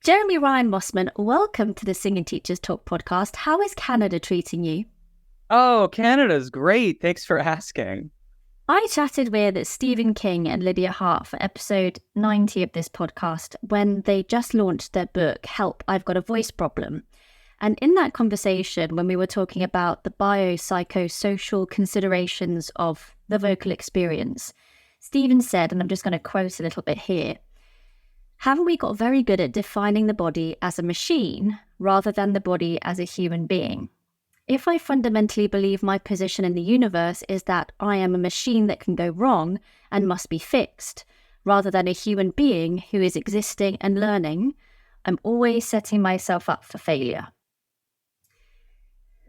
Jeremy Ryan Mossman, welcome to the Singing Teachers Talk podcast. How is Canada treating you? Oh, Canada's great. Thanks for asking. I chatted with Stephen King and Lydia Hart for episode 90 of this podcast when they just launched their book, Help, I've Got a Voice Problem. And in that conversation, when we were talking about the biopsychosocial considerations of the vocal experience, Stephen said, and I'm just going to quote a little bit here, "Haven't we got very good at defining the body as a machine rather than the body as a human being? If I fundamentally believe my position in the universe is that I am a machine that can go wrong and must be fixed, rather than a human being who is existing and learning, I'm always setting myself up for failure."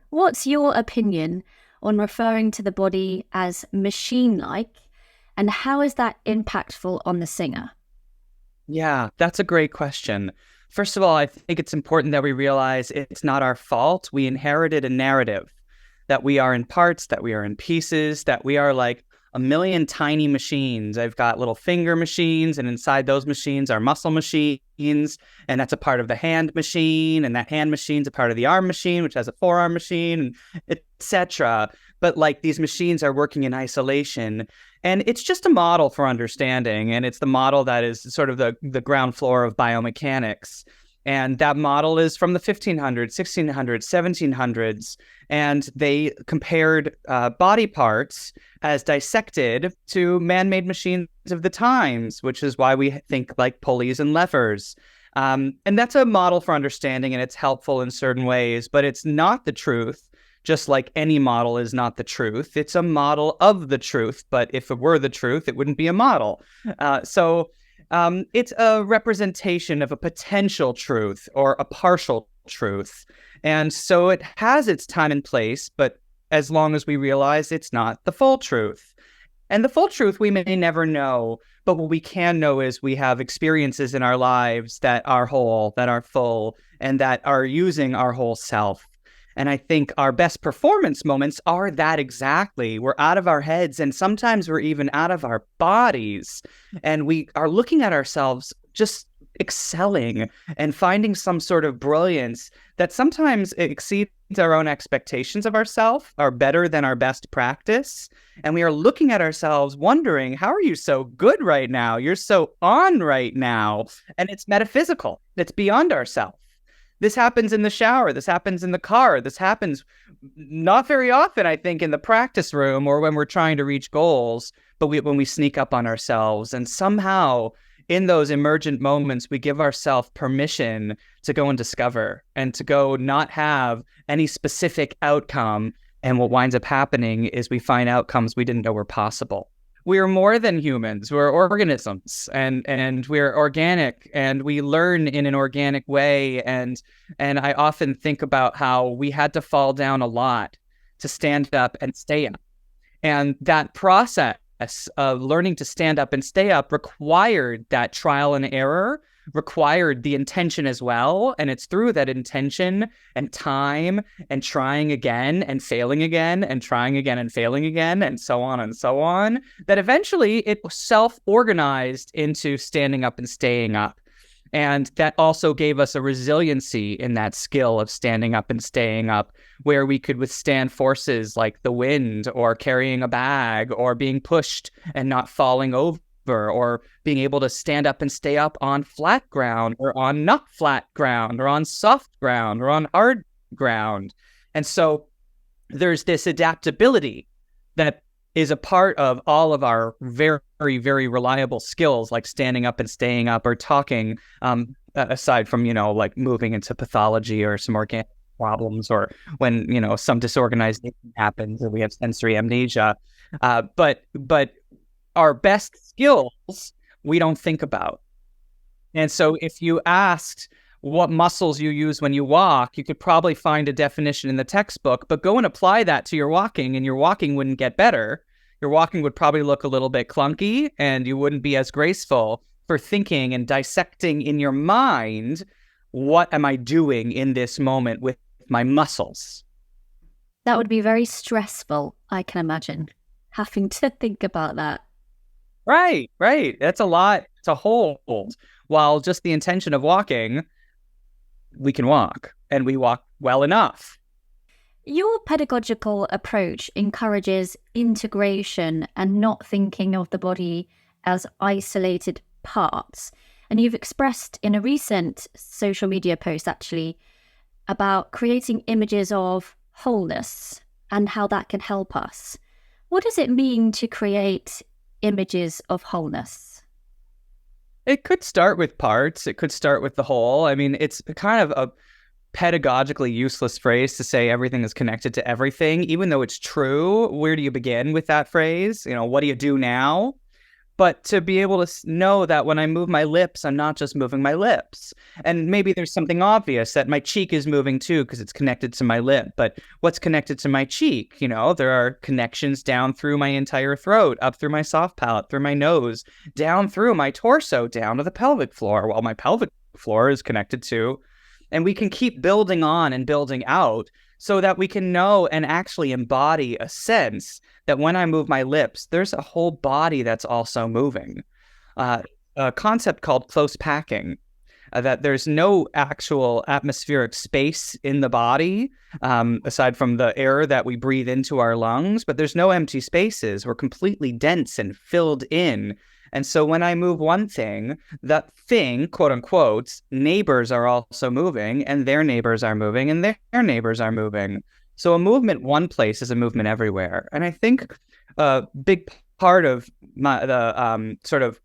What's your opinion on referring to the body as machine-like, and how is that impactful on the singer? Yeah, that's a great question. First of all, I think it's important that we realize it's not our fault. We inherited a narrative that we are in parts, that we are in pieces, that we are like a million tiny machines. I've got little finger machines, and inside those machines are muscle machines, and that's a part of the hand machine, and that hand machine's a part of the arm machine, which has a forearm machine, etc. But like these machines are working in isolation. And it's just a model for understanding, and it's the model that is sort of the ground floor of biomechanics. And that model is from the 1500s, 1600s, 1700s, and they compared body parts as dissected to man-made machines of the times, which is why we think like pulleys and levers. And that's a model for understanding, and it's helpful in certain ways, but it's not the truth. Just like any model is not the truth. It's a model of the truth, but if it were the truth, it wouldn't be a model. So it's a representation of a potential truth or a partial truth. And so it has its time and place, but as long as we realize it's not the full truth. And the full truth we may never know, but what we can know is we have experiences in our lives that are whole, that are full, and that are using our whole self. And I think our best performance moments are that exactly. We're out of our heads, and sometimes we're even out of our bodies. And we are looking at ourselves just excelling and finding some sort of brilliance that sometimes exceeds our own expectations of ourselves, are better than our best practice. And we are looking at ourselves wondering, how are you so good right now? You're so on right now. And it's metaphysical. It's beyond ourselves. This happens in the shower. This happens in the car. This happens not very often, I think, in the practice room or when we're trying to reach goals, but when we sneak up on ourselves. And somehow in those emergent moments, we give ourselves permission to go and discover and to go not have any specific outcome. And what winds up happening is we find outcomes we didn't know were possible. We are more than humans. We're organisms, and we're organic, and we learn in an organic way. And I often think about how we had to fall down a lot to stand up and stay up. And that process of learning to stand up and stay up required that trial and error, required the intention as well. And it's through that intention and time and trying again and failing again and trying again and failing again and so on that eventually it self-organized into standing up and staying up. And that also gave us a resiliency in that skill of standing up and staying up, where we could withstand forces like the wind or carrying a bag or being pushed and not falling over, or being able to stand up and stay up on flat ground or on not flat ground or on soft ground or on hard ground. And so there's this adaptability that is a part of all of our very, very reliable skills, like standing up and staying up or talking, aside from, like moving into pathology or some organic problems, or when, some disorganization happens and we have sensory amnesia. But our best skills, we don't think about. And so if you asked what muscles you use when you walk, you could probably find a definition in the textbook, but go and apply that to your walking, and your walking wouldn't get better. Your walking would probably look a little bit clunky, and you wouldn't be as graceful for thinking and dissecting in your mind, what am I doing in this moment with my muscles? That would be very stressful, I can imagine, having to think about that. Right. That's a lot. to hold, while just the intention of walking, we can walk, and we walk well enough. Your pedagogical approach encourages integration and not thinking of the body as isolated parts. And you've expressed in a recent social media post, actually, about creating images of wholeness and how that can help us. What does it mean to create images of wholeness? It could start with parts. It could start with the whole. I mean, it's kind of a pedagogically useless phrase to say everything is connected to everything, even though it's true. Where do you begin with that phrase? What do you do now? But to be able to know that when I move my lips, I'm not just moving my lips. And maybe there's something obvious that my cheek is moving too because it's connected to my lip. But what's connected to my cheek? There are connections down through my entire throat, up through my soft palate, through my nose, down through my torso, down to the pelvic floor, while my pelvic floor is connected to. And we can keep building on and building out so that we can know and actually embody a sense that when I move my lips, there's a whole body that's also moving. A concept called close packing, that there's no actual atmospheric space in the body, aside from the air that we breathe into our lungs, but there's no empty spaces. We're completely dense and filled in. And so when I move one thing, that thing, quote unquote, neighbors are also moving, and their neighbors are moving, and their neighbors are moving. So a movement one place is a movement everywhere. And I think a big part of the sort of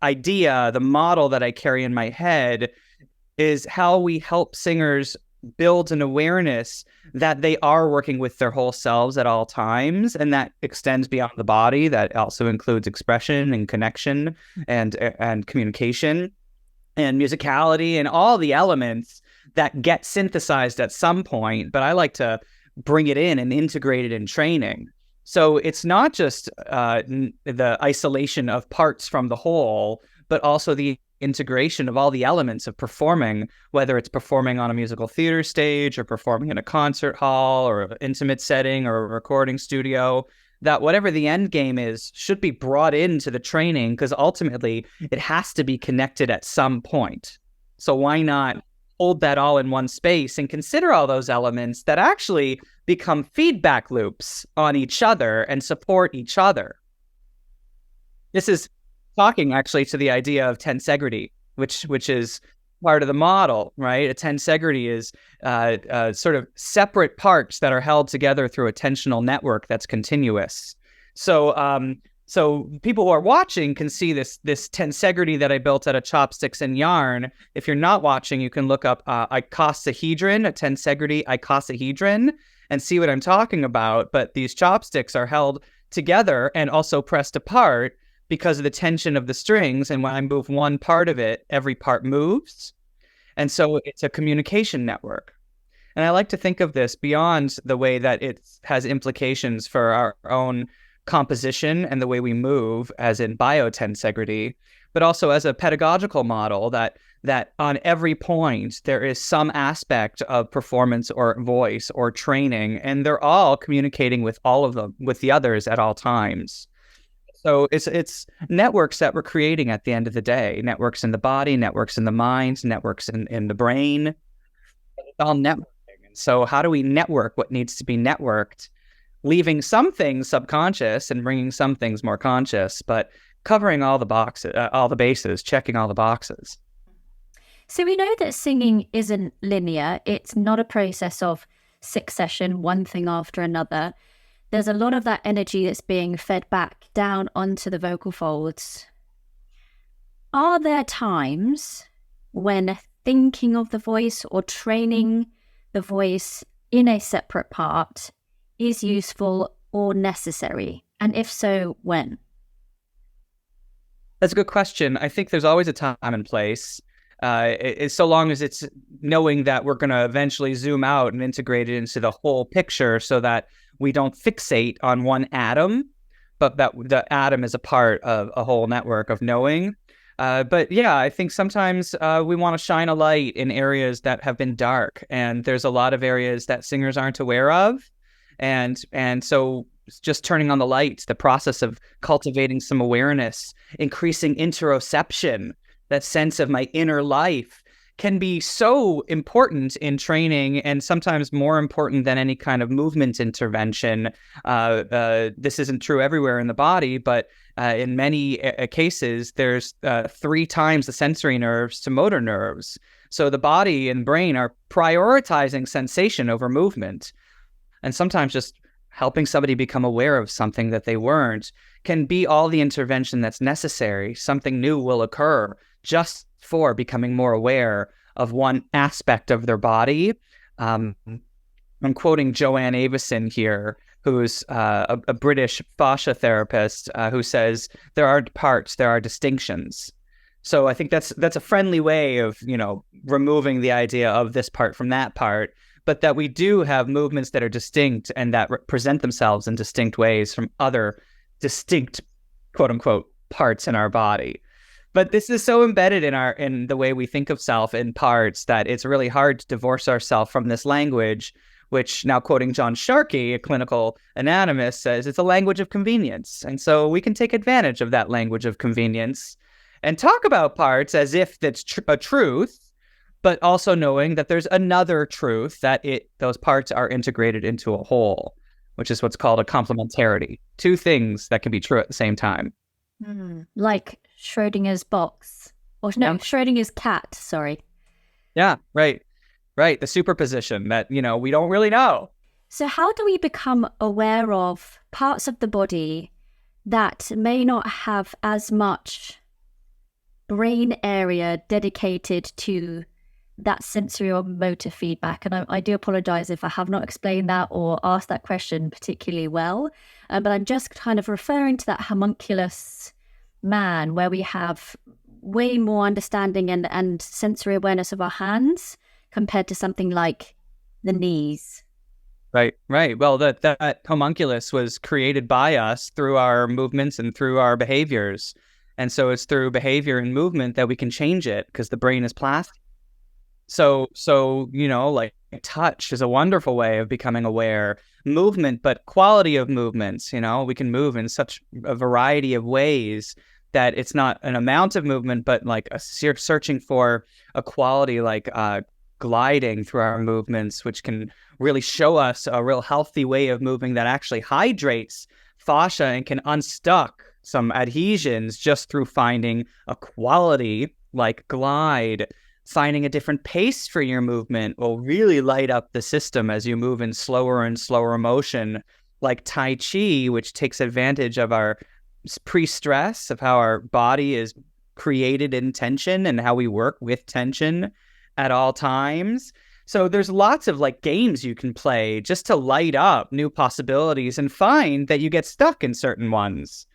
idea, the model that I carry in my head, is how we help singers build an awareness that they are working with their whole selves at all times, and that extends beyond the body. That also includes expression and connection and communication and musicality and all the elements that get synthesized at some point. But I like to bring it in and integrate it in training. So it's not just the isolation of parts from the whole, but also the integration of all the elements of performing, whether it's performing on a musical theater stage or performing in a concert hall or an intimate setting or a recording studio, that whatever the end game is should be brought into the training, because ultimately it has to be connected at some point. So why not hold that all in one space and consider all those elements that actually become feedback loops on each other and support each other? This is talking actually to the idea of tensegrity, which is part of the model, right? A tensegrity is sort of separate parts that are held together through a tensional network that's continuous. So so people who are watching can see this tensegrity that I built out of chopsticks and yarn. If you're not watching, you can look up icosahedron, a tensegrity icosahedron, and see what I'm talking about. But these chopsticks are held together and also pressed apart because of the tension of the strings. And when I move one part of it, every part moves. And so it's a communication network. And I like to think of this beyond the way that it has implications for our own composition and the way we move, as in biotensegrity, but also as a pedagogical model that on every point there is some aspect of performance or voice or training, and they're all communicating with all of them, with the others at all times. So it's networks that we're creating at the end of the day, networks in the body, networks in the mind, networks in the brain. It's all networking. And so how do we network what needs to be networked, leaving some things subconscious and bringing some things more conscious, but covering all the boxes, all the bases, checking all the boxes. So we know that singing isn't linear. It's not a process of succession, one thing after another. There's a lot of that energy that's being fed back down onto the vocal folds. Are there times when thinking of the voice or training the voice in a separate part is useful or necessary? And if so, when? That's a good question. I think there's always a time and place. It's so long as it's knowing that we're going to eventually zoom out and integrate it into the whole picture, so that we don't fixate on one atom, but that the atom is a part of a whole network of knowing. But yeah, I think sometimes we want to shine a light in areas that have been dark, and there's a lot of areas that singers aren't aware of. And so just turning on the lights, the process of cultivating some awareness, increasing interoception, that sense of my inner life, can be so important in training, and sometimes more important than any kind of movement intervention. This isn't true everywhere in the body, but in many cases, there's 3 times the sensory nerves to motor nerves. So the body and brain are prioritizing sensation over movement. And sometimes just helping somebody become aware of something that they weren't can be all the intervention that's necessary. Something new will occur just for becoming more aware of one aspect of their body. I'm quoting Joanne Avison here, who's a British fascia therapist, who says, there aren't parts, there are distinctions. So I think that's a friendly way of, removing the idea of this part from that part, but that we do have movements that are distinct and that present themselves in distinct ways from other distinct, quote unquote, parts in our body. But this is so embedded in the way we think of self in parts that it's really hard to divorce ourselves from this language, which, now quoting John Sharkey, a clinical anatomist, says it's a language of convenience. And so we can take advantage of that language of convenience and talk about parts as if that's a truth, but also knowing that there's another truth, that those parts are integrated into a whole, which is what's called a complementarity. 2 things that can be true at the same time. Like Schrodinger's box. Or no, Schrodinger's cat, sorry. Yeah, right. The superposition that, we don't really know. So how do we become aware of parts of the body that may not have as much brain area dedicated to that sensory or motor feedback? And I do apologize if I have not explained that or asked that question particularly well, but I'm just kind of referring to that homunculus man, where we have way more understanding and sensory awareness of our hands compared to something like the knees. Right. Well, that homunculus was created by us through our movements and through our behaviors. And so it's through behavior and movement that we can change it, because the brain is plastic. So like touch is a wonderful way of becoming aware. Movement, but quality of movements, we can move in such a variety of ways that it's not an amount of movement, but like searching for a quality, like gliding through our movements, which can really show us a real healthy way of moving that actually hydrates fascia and can unstuck some adhesions just through finding a quality like glide. Finding a different pace for your movement will really light up the system as you move in slower and slower motion, like Tai Chi, which takes advantage of our pre-stress, of how our body is created in tension and how we work with tension at all times. So there's lots of like games you can play just to light up new possibilities and find that you get stuck in certain ones.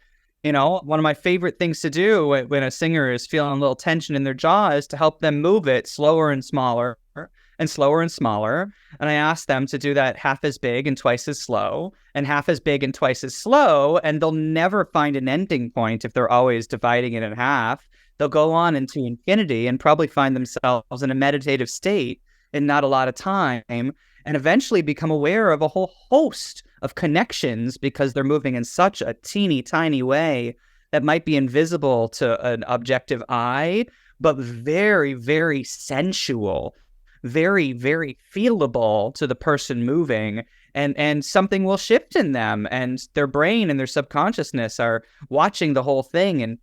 One of my favorite things to do when a singer is feeling a little tension in their jaw is to help them move it slower and smaller and slower and smaller. And I ask them to do that half as big and twice as slow and half as big and twice as slow. And they'll never find an ending point if they're always dividing it in half. They'll go on into infinity and probably find themselves in a meditative state in not a lot of time, and eventually become aware of a whole host of connections, because they're moving in such a teeny tiny way that might be invisible to an objective eye, but very, very sensual, very, very feelable to the person moving. And something will shift in them, and their brain and their subconsciousness are watching the whole thing and,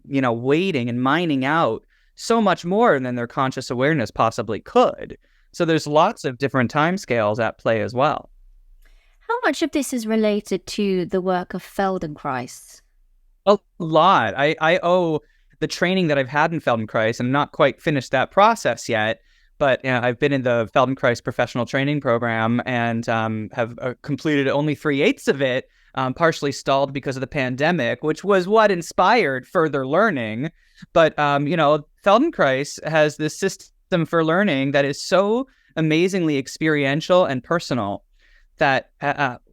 waiting and mining out so much more than their conscious awareness possibly could. So there's lots of different timescales at play as well. How much of this is related to the work of Feldenkrais? A lot. I owe the training that I've had in Feldenkrais, and not quite finished that process yet, but I've been in the Feldenkrais professional training program and have completed only 3/8 of it, partially stalled because of the pandemic, which was what inspired further learning. But, Feldenkrais has this system for learning that is so amazingly experiential and personal that,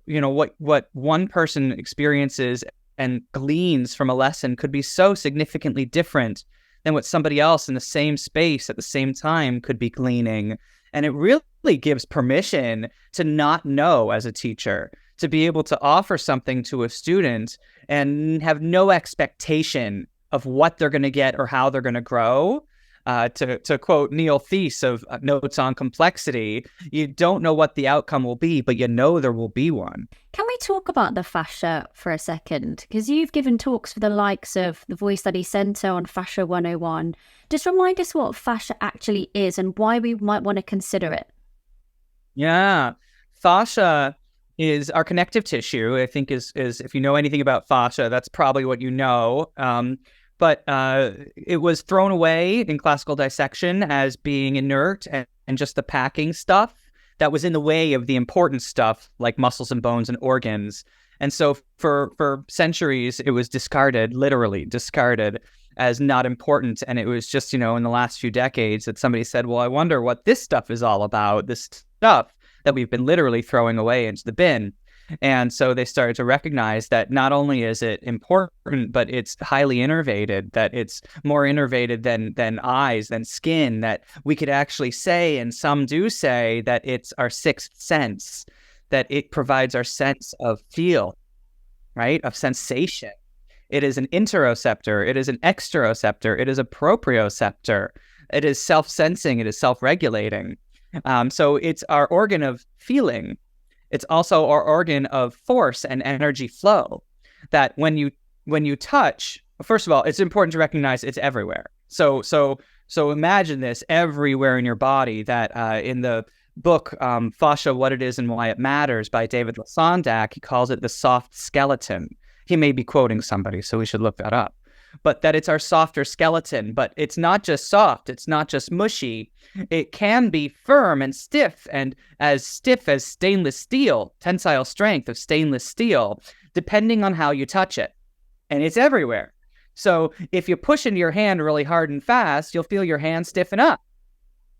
what one person experiences and gleans from a lesson could be so significantly different than what somebody else in the same space at the same time could be gleaning. And it really gives permission to not know as a teacher, to be able to offer something to a student and have no expectation of what they're going to get or how they're going to grow. To quote Neil Thies of Notes on Complexity, you don't know what the outcome will be, but you know there will be one. Can we talk about the fascia for a second? Because you've given talks for the likes of the Voice Study Centre on Fascia 101. Just remind us what fascia actually is and why we might want to consider it. Yeah. Fascia is our connective tissue. I think is if you know anything about fascia, that's probably what you know. But it was thrown away in classical dissection as being inert and just the packing stuff that was in the way of the important stuff like muscles and bones and organs. And so for centuries, it was discarded, literally discarded as not important. And it was just, in the last few decades that somebody said, well, I wonder what this stuff is all about, this stuff that we've been literally throwing away into the bin. And so they started to recognize that not only is it important, but it's highly innervated, that it's more innervated than eyes, than skin, that we could actually say, and some do say, that it's our sixth sense, that it provides our sense of feel, right, of sensation. It is an interoceptor, it is an exteroceptor, it is a proprioceptor, it is self-sensing, it is self-regulating. So it's our organ of feeling. It's also our organ of force and energy flow, that when you touch, first of all, it's important to recognize it's everywhere. So imagine this everywhere in your body, that in the book, Fascia, What It Is and Why It Matters by David Lasondak, he calls it the soft skeleton. He may be quoting somebody, so we should look that up. But that it's our softer skeleton. But it's not just soft. It's not just mushy. It can be firm and stiff as stainless steel, tensile strength of stainless steel, depending on how you touch it. And it's everywhere. So if you push into your hand really hard and fast, you'll feel your hand stiffen up.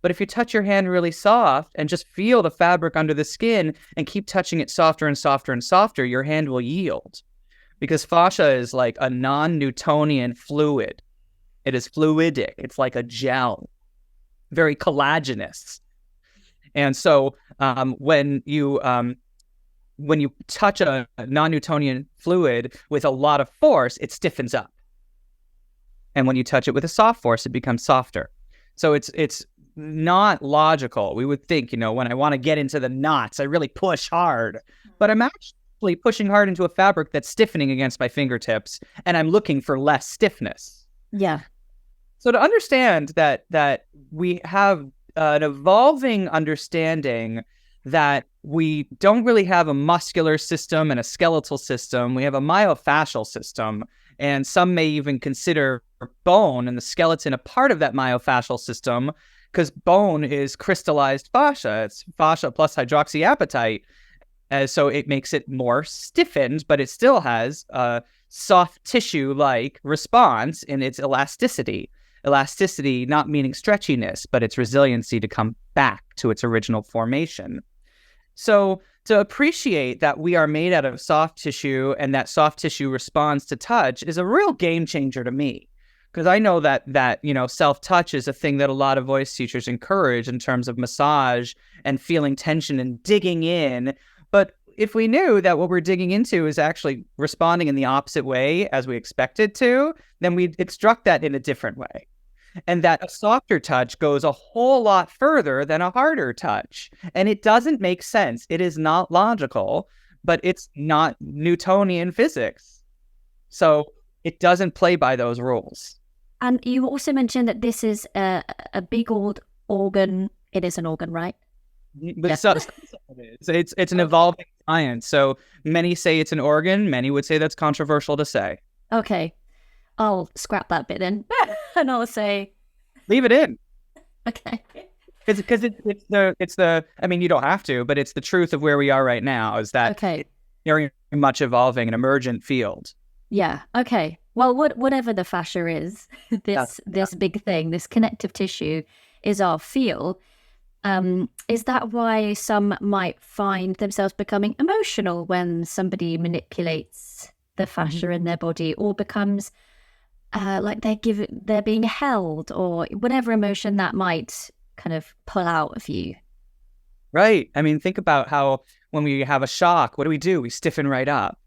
But if you touch your hand really soft and just feel the fabric under the skin and keep touching it softer and softer and softer, your hand will yield. Because fascia is like a non-Newtonian fluid. It is fluidic. It's like a gel, very collagenous. And so when you touch a non-Newtonian fluid with a lot of force, it stiffens up. And when you touch it with a soft force, it becomes softer. So it's not logical. We would think, when I want to get into the knots, I really push hard. But I'm actually pushing hard into a fabric that's stiffening against my fingertips, and I'm looking for less stiffness. Yeah. So to understand that we have an evolving understanding that we don't really have a muscular system and a skeletal system. We have a myofascial system, and some may even consider bone and the skeleton a part of that myofascial system, because bone is crystallized fascia. It's fascia plus hydroxyapatite. So it makes it more stiffened, but it still has a soft tissue-like response in its elasticity. Elasticity not meaning stretchiness, but its resiliency to come back to its original formation. So to appreciate that we are made out of soft tissue and that soft tissue responds to touch is a real game changer to me. Because I know that self-touch is a thing that a lot of voice teachers encourage in terms of massage and feeling tension and digging in. But if we knew that what we're digging into is actually responding in the opposite way as we expect it to, then we'd instruct that in a different way. And that a softer touch goes a whole lot further than a harder touch. And it doesn't make sense. It is not logical, but it's not Newtonian physics. So it doesn't play by those rules. And you also mentioned that this is a big old organ. It is an organ, right? But yeah. It's an evolving science. So many say it's an organ. Many would say that's controversial to say. Okay. I'll scrap that bit in and I'll say... Leave it in. Okay. Because it's the, I mean, you don't have to, but it's the truth of where we are right now is that it's very much evolving an emergent field. Yeah. Okay. Well, whatever the fascia is, this big thing, this connective tissue is our feel. Is that why some might find themselves becoming emotional when somebody manipulates the fascia in their body, or becomes like they're being held, or whatever emotion that might kind of pull out of you? Right. I mean, think about how when we have a shock, what do? We stiffen right up,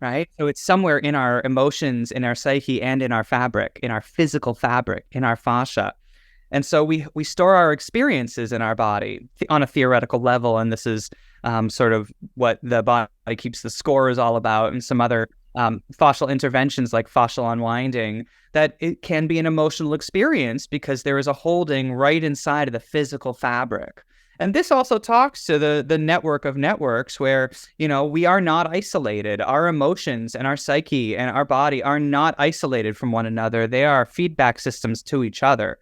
right? So it's somewhere in our emotions, in our psyche, and in our fabric, in our physical fabric, in our fascia. And so we store our experiences in our body on a theoretical level. And this is sort of what the Body Keeps the Score is all about, and some other fascial interventions like fascial unwinding, that it can be an emotional experience because there is a holding right inside of the physical fabric. And this also talks to the network of networks where, we are not isolated. Our emotions and our psyche and our body are not isolated from one another. They are feedback systems to each other.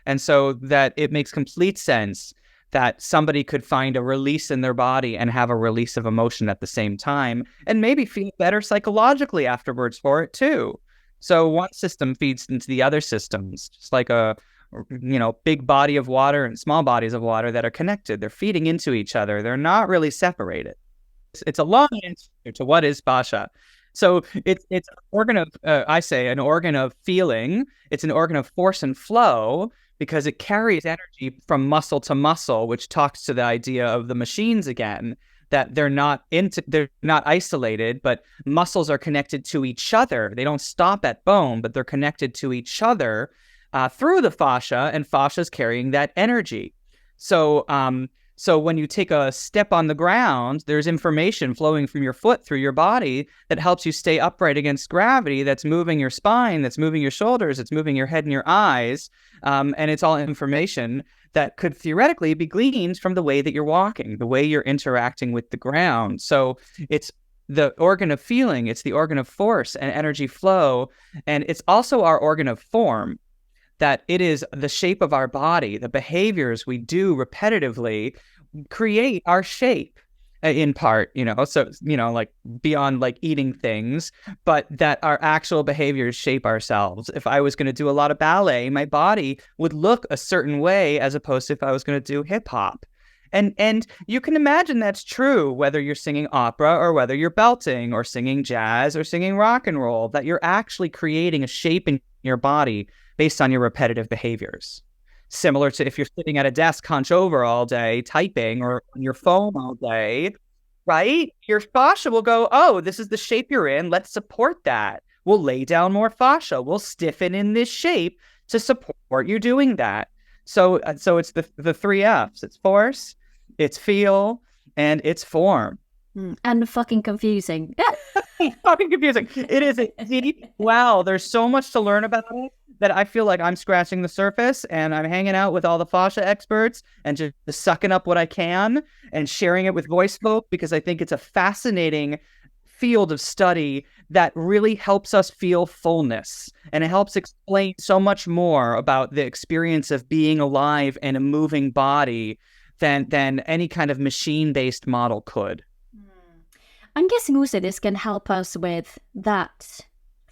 And so that it makes complete sense that somebody could find a release in their body and have a release of emotion at the same time, and maybe feel better psychologically afterwards for it too. So one system feeds into the other systems, just like a big body of water and small bodies of water that are connected. They're feeding into each other. They're not really separated. It's a long answer to what is fascia. So it's an organ of, I say, an organ of feeling. It's an organ of force and flow because it carries energy from muscle to muscle, which talks to the idea of the machines again, that they're not isolated, but muscles are connected to each other. They don't stop at bone, but they're connected to each other through the fascia, and fascia is carrying that energy. So when you take a step on the ground, there's information flowing from your foot through your body that helps you stay upright against gravity, that's moving your spine, that's moving your shoulders, it's moving your head and your eyes, and it's all information that could theoretically be gleaned from the way that you're walking, the way you're interacting with the ground. So it's the organ of feeling, it's the organ of force and energy flow, and it's also our organ of form. That it is the shape of our body, the behaviors we do repetitively create our shape in part, so, like beyond like eating things, but that our actual behaviors shape ourselves. If I was going to do a lot of ballet, my body would look a certain way as opposed to if I was going to do hip hop. And you can imagine that's true whether you're singing opera or whether you're belting or singing jazz or singing rock and roll, that you're actually creating a shape in your body based on your repetitive behaviors. Similar to if you're sitting at a desk hunch over all day typing or on your phone all day, right? Your fascia will go, oh, this is the shape you're in. Let's support that. We'll lay down more fascia. We'll stiffen in this shape to support you doing that. So it's the three F's. It's force, it's feel, and it's form. And fucking confusing. Fucking confusing. It is indeed. Wow, there's so much to learn about it that I feel like I'm scratching the surface and I'm hanging out with all the fascia experts and just sucking up what I can and sharing it with voice folk, because I think it's a fascinating field of study that really helps us feel fullness, and it helps explain so much more about the experience of being alive and a moving body than any kind of machine-based model could. I'm guessing also this can help us with that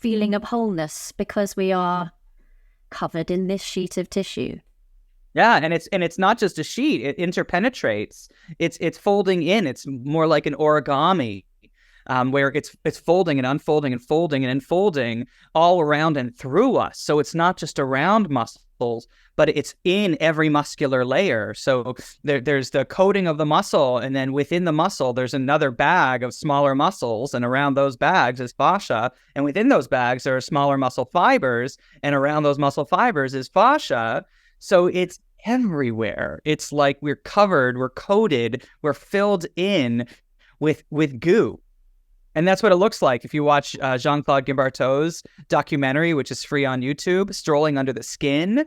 feeling of wholeness because we are covered in this sheet of tissue. Yeah, and it's not just a sheet; it interpenetrates. It's folding in. It's more like an origami, where it's folding and unfolding and folding and unfolding all around and through us. So it's not just around muscles, but it's in every muscular layer. So there's the coating of the muscle, and then within the muscle, there's another bag of smaller muscles, and around those bags is fascia, and within those bags, there are smaller muscle fibers, and around those muscle fibers is fascia. So it's everywhere. It's like we're covered, we're coated, we're filled in with goo. And that's what it looks like if you watch Jean-Claude Guimbarteau's documentary, which is free on YouTube, Strolling Under the Skin.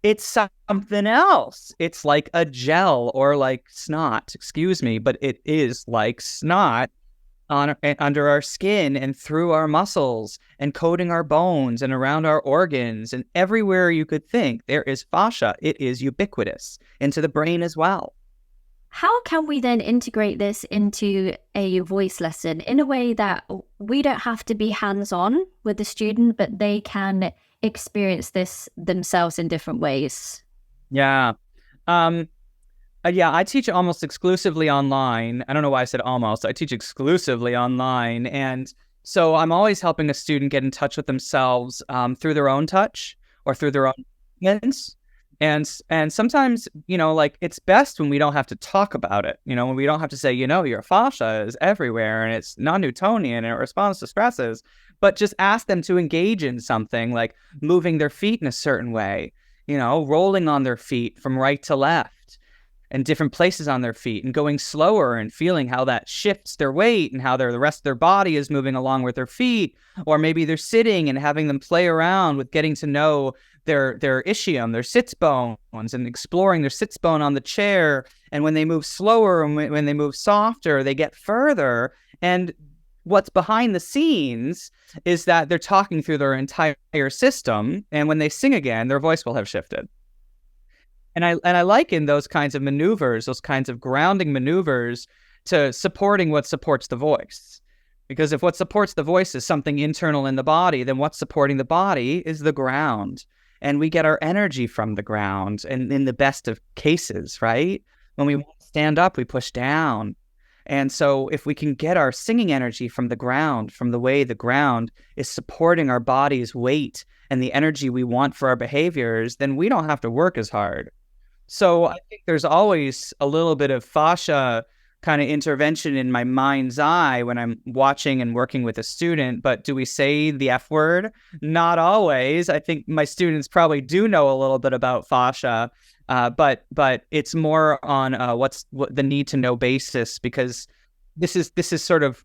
It's something else. It's like a gel or like snot, excuse me, but it is like snot under our skin and through our muscles and coating our bones and around our organs, and everywhere you could think there is fascia. It is ubiquitous into the brain as well. How can we then integrate this into a voice lesson in a way that we don't have to be hands-on with the student, but they can experience this themselves in different ways? Yeah. I teach almost exclusively online. I don't know why I said almost. I teach exclusively online. And so I'm always helping a student get in touch with themselves through their own touch or through their own hands. And sometimes, like it's best when we don't have to talk about it, when we don't have to say, your fascia is everywhere and it's non-Newtonian and it responds to stresses, but just ask them to engage in something like moving their feet in a certain way, rolling on their feet from right to left and different places on their feet and going slower and feeling how that shifts their weight and how the rest of their body is moving along with their feet. Or maybe they're sitting and having them play around with getting to know their ischium, their sits bones, and exploring their sits bone on the chair. And when they move slower and when they move softer, they get further. And what's behind the scenes is that they're talking through their entire system. And when they sing again, their voice will have shifted. And I liken those kinds of maneuvers, those kinds of grounding maneuvers, to supporting what supports the voice. Because if what supports the voice is something internal in the body, then what's supporting the body is the ground. And we get our energy from the ground, and in the best of cases, right? When we stand up, we push down. And so if we can get our singing energy from the ground, from the way the ground is supporting our body's weight and the energy we want for our behaviors, then we don't have to work as hard. So I think there's always a little bit of fascia kind of intervention in my mind's eye when I'm watching and working with a student. But do we say the F word? Not always. I think my students probably do know a little bit about fascia, but it's more on what the need to know basis, because this is sort of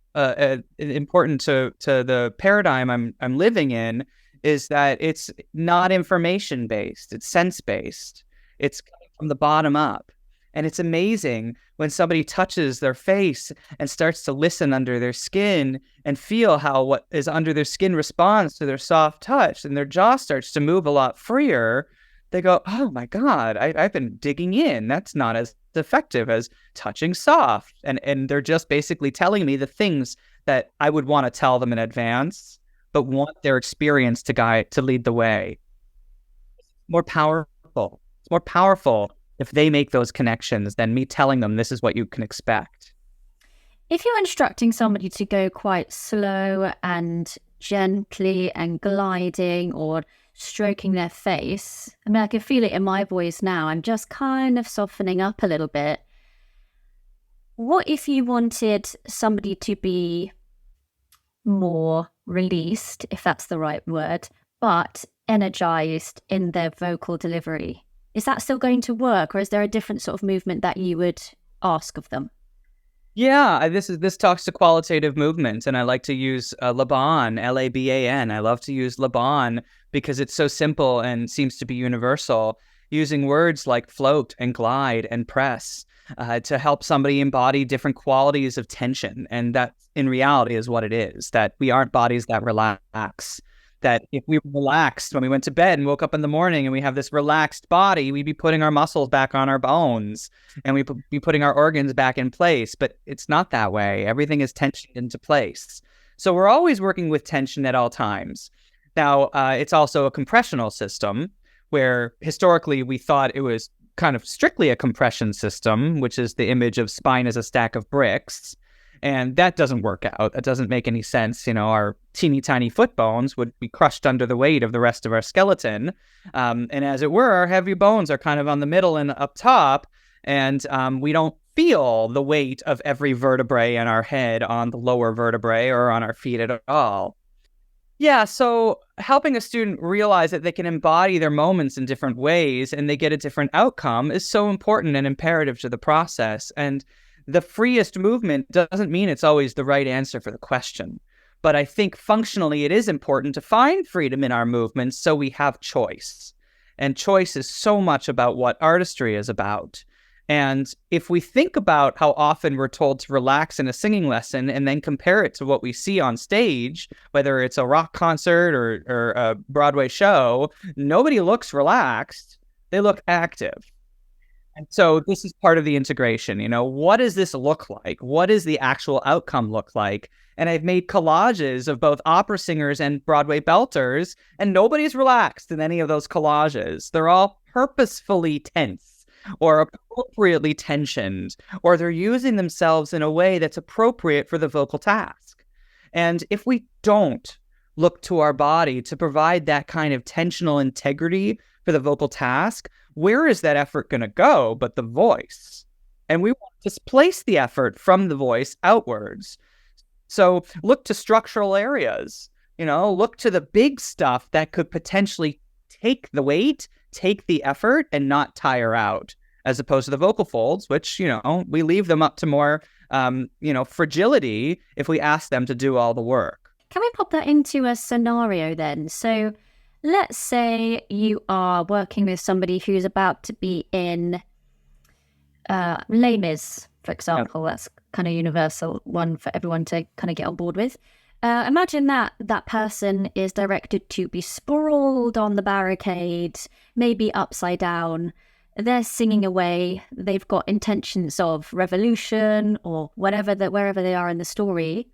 important to the paradigm I'm living in, is that it's not information based, it's sense based. It's from the bottom up. And it's amazing when somebody touches their face and starts to listen under their skin and feel how what is under their skin responds to their soft touch, and their jaw starts to move a lot freer. They go, oh my God, I've been digging in. That's not as effective as touching soft. And they're just basically telling me the things that I would want to tell them in advance, but want their experience to lead the way. More powerful. It's more powerful if they make those connections than me telling them this is what you can expect. If you're instructing somebody to go quite slow and gently and gliding or stroking their face, I mean, I can feel it in my voice now. I'm just kind of softening up a little bit. What if you wanted somebody to be more released, if that's the right word, but energized in their vocal delivery? Is that still going to work, or is there a different sort of movement that you would ask of them? Yeah, this talks to qualitative movement, and I like to use Laban, Laban. I love to use Laban because it's so simple and seems to be universal, using words like float and glide and press to help somebody embody different qualities of tension. And that, in reality, is what it is, that we aren't bodies that relax. That if we relaxed when we went to bed and woke up in the morning and we have this relaxed body, we'd be putting our muscles back on our bones and we'd be putting our organs back in place. But it's not that way. Everything is tensioned into place. So we're always working with tension at all times. Now, it's also a compressional system where historically we thought it was kind of strictly a compression system, which is the image of spine as a stack of bricks. And that doesn't work out. That doesn't make any sense. Our teeny tiny foot bones would be crushed under the weight of the rest of our skeleton. And as it were, our heavy bones are kind of on the middle and up top. And we don't feel the weight of every vertebrae in our head on the lower vertebrae or on our feet at all. Yeah, so helping a student realize that they can embody their moments in different ways and they get a different outcome is so important and imperative to the process. And the freest movement doesn't mean it's always the right answer for the question. But I think functionally it is important to find freedom in our movements so we have choice. And choice is so much about what artistry is about. And if we think about how often we're told to relax in a singing lesson and then compare it to what we see on stage, whether it's a rock concert or a Broadway show, nobody looks relaxed. They look active. And so this is part of the integration. What does this look like? What does the actual outcome look like? And I've made collages of both opera singers and Broadway belters, and nobody's relaxed in any of those collages. They're all purposefully tense or appropriately tensioned, or they're using themselves in a way that's appropriate for the vocal task. And if we don't look to our body to provide that kind of tensional integrity for the vocal task, where is that effort going to go but the voice? And we want to displace the effort from the voice outwards. So look to structural areas, look to the big stuff that could potentially take the weight, take the effort, and not tire out, as opposed to the vocal folds, which, we leave them up to more, fragility if we ask them to do all the work. Can we pop that into a scenario then? So let's say you are working with somebody who's about to be in Les Mis, for example. Yep. That's kind of universal one for everyone to kind of get on board with. Imagine that person is directed to be sprawled on the barricade, maybe upside down. They're singing away. They've got intentions of revolution or wherever they are in the story.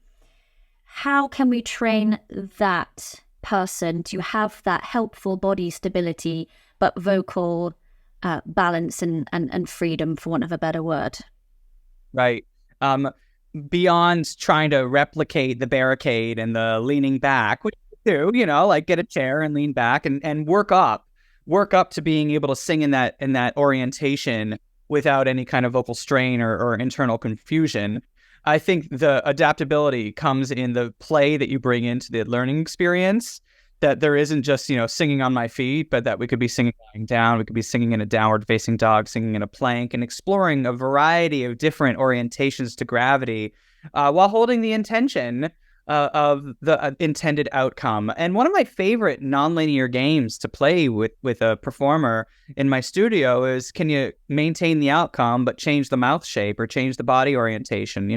How can we train that person to have that helpful body stability, but vocal balance and freedom, for want of a better word? Right. Beyond trying to replicate the barricade and the leaning back, which you do, like get a chair and lean back and work up to being able to sing in that orientation without any kind of vocal strain or internal confusion. I think the adaptability comes in the play that you bring into the learning experience, that there isn't just, singing on my feet, but that we could be singing lying down, we could be singing in a downward facing dog, singing in a plank, and exploring a variety of different orientations to gravity while holding the intention of the intended outcome. And one of my favorite nonlinear games to play with a performer in my studio is, can you maintain the outcome but change the mouth shape or change the body orientation?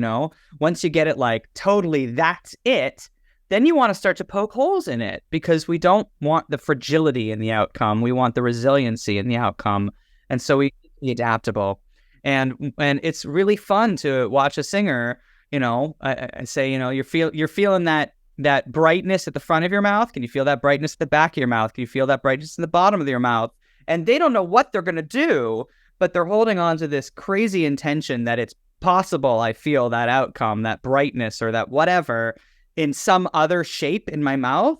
Once you get it like totally that's it, then you want to start to poke holes in it, because we don't want the fragility in the outcome. We want the resiliency in the outcome. And so we be adaptable. And it's really fun to watch a singer. I say, you're feeling that brightness at the front of your mouth. Can you feel that brightness at the back of your mouth? Can you feel that brightness in the bottom of your mouth? And they don't know what they're going to do, but they're holding on to this crazy intention that it's possible I feel that outcome, that brightness or that whatever in some other shape in my mouth.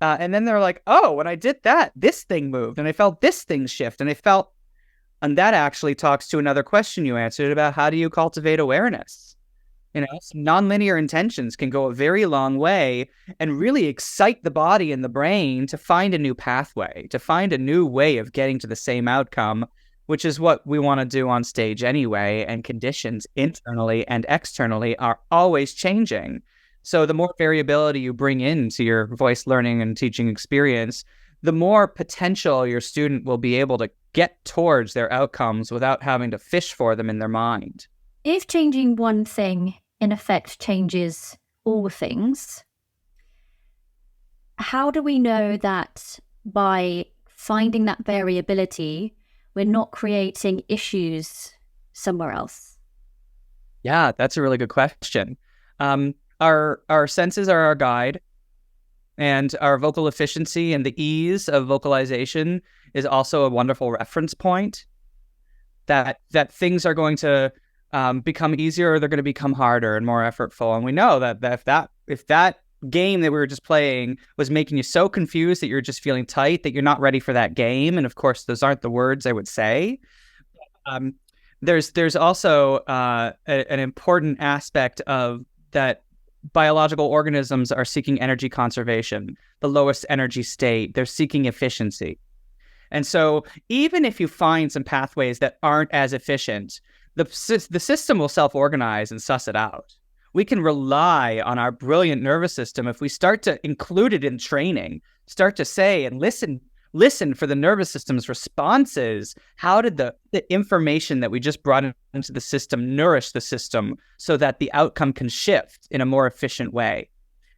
And then they're like, oh, when I did that, this thing moved and I felt this thing shift and and that actually talks to another question you answered about how do you cultivate awareness? Some nonlinear intentions can go a very long way and really excite the body and the brain to find a new pathway, to find a new way of getting to the same outcome, which is what we want to do on stage anyway. And conditions internally and externally are always changing. So the more variability you bring into your voice learning and teaching experience, the more potential your student will be able to get towards their outcomes without having to fish for them in their mind. If changing one thing in effect changes all things, how do we know that by finding that variability, we're not creating issues somewhere else? Yeah, that's a really good question. Our senses are our guide, and our vocal efficiency and the ease of vocalization is also a wonderful reference point. That things are going to become easier, or they're going to become harder and more effortful. And we know that if that game that we were just playing was making you so confused that you're just feeling tight, that you're not ready for that game. And of course, those aren't the words I would say. There's also an important aspect of that. Biological organisms are seeking energy conservation, the lowest energy state. They're seeking efficiency. And so even if you find some pathways that aren't as efficient, the system will self-organize and suss it out. We can rely on our brilliant nervous system if we start to include it in training, start to say and listen for the nervous system's responses. How did the information that we just brought into the system nourish the system so that the outcome can shift in a more efficient way?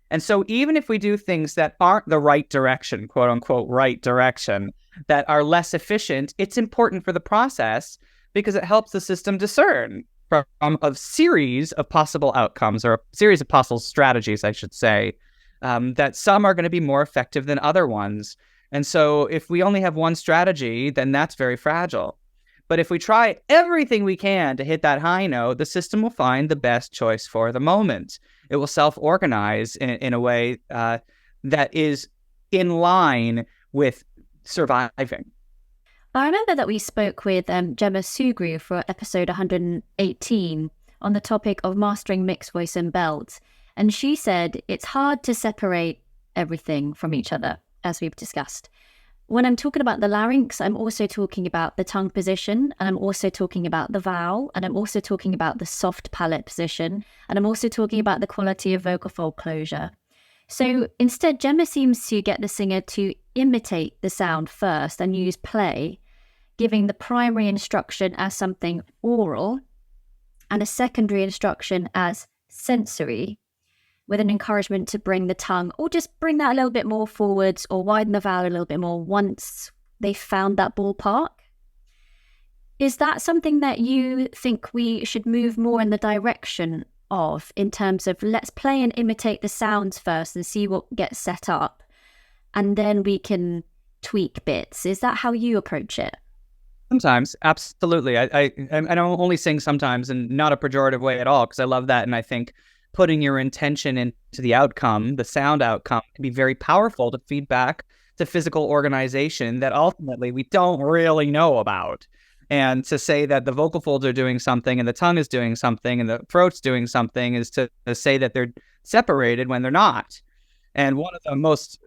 And so even if we do things that aren't the right direction, quote unquote, right direction, that are less efficient, it's important for the process because it helps the system discern from a series of possible outcomes, or a series of possible strategies, I should say, that some are going to be more effective than other ones. And so if we only have one strategy, then that's very fragile. But if we try everything we can to hit that high note, the system will find the best choice for the moment. It will self-organize in a way that is in line with surviving. I remember that we spoke with Gemma Sugru for episode 118 on the topic of mastering mixed voice and belt. And she said it's hard to separate everything from each other, as we've discussed. When I'm talking about the larynx, I'm also talking about the tongue position, and I'm also talking about the vowel, and I'm also talking about the soft palate position, and I'm also talking about the quality of vocal fold closure. So instead, Gemma seems to get the singer to imitate the sound first and use play, giving the primary instruction as something oral and a secondary instruction as sensory, with an encouragement to bring the tongue or just bring that a little bit more forwards or widen the vowel a little bit more once they found that ballpark. Is that something that you think we should move more in the direction of, in terms of let's play and imitate the sounds first and see what gets set up, and then we can tweak bits? Is that how you approach it? Sometimes, absolutely. I'm only saying sometimes, and not a pejorative way at all, because I love that. And I think putting your intention into the outcome, the sound outcome, can be very powerful to feedback to physical organization that ultimately we don't really know about. And to say that the vocal folds are doing something and the tongue is doing something and the throat's doing something is to say that they're separated when they're not. And one of the most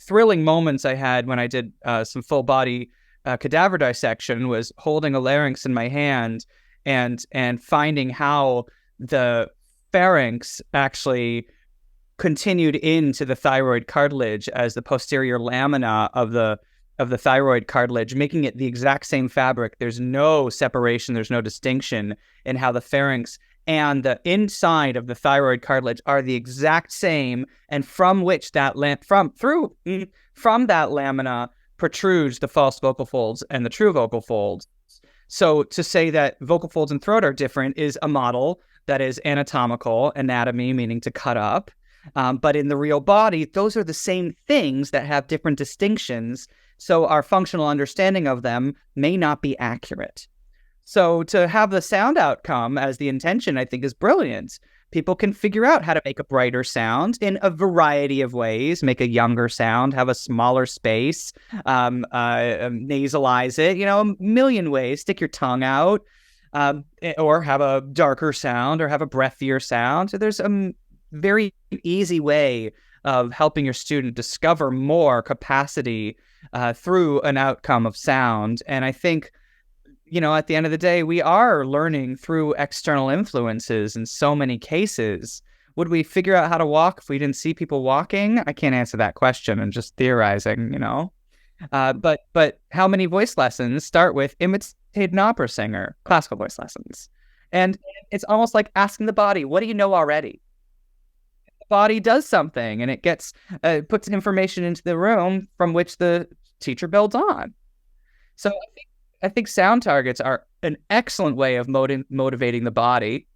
thrilling moments I had when I did some full body cadaver dissection was holding a larynx in my hand and finding how the pharynx actually continued into the thyroid cartilage as the posterior lamina of the thyroid cartilage, making it the exact same fabric. There's no separation, there's no distinction in how the pharynx and the inside of the thyroid cartilage are the exact same, and from which that from that lamina protrudes the false vocal folds and the true vocal folds. So to say that vocal folds and throat are different is a model that is anatomical, anatomy meaning to cut up. But in the real body, those are the same things that have different distinctions. So our functional understanding of them may not be accurate. So to have the sound outcome as the intention, I think, is brilliant. People can figure out how to make a brighter sound in a variety of ways, make a younger sound, have a smaller space, nasalize it, a million ways, stick your tongue out, or have a darker sound or have a breathier sound. So there's a very easy way of helping your student discover more capacity through an outcome of sound. And I think, at the end of the day, we are learning through external influences in so many cases. Would we figure out how to walk if we didn't see people walking? I can't answer that question. I'm just theorizing, But how many voice lessons start with imitate an opera singer, classical voice lessons? And it's almost like asking the body, what do you know already? The body does something and it gets puts information into the room from which the teacher builds on. So I think sound targets are an excellent way of motivating the body.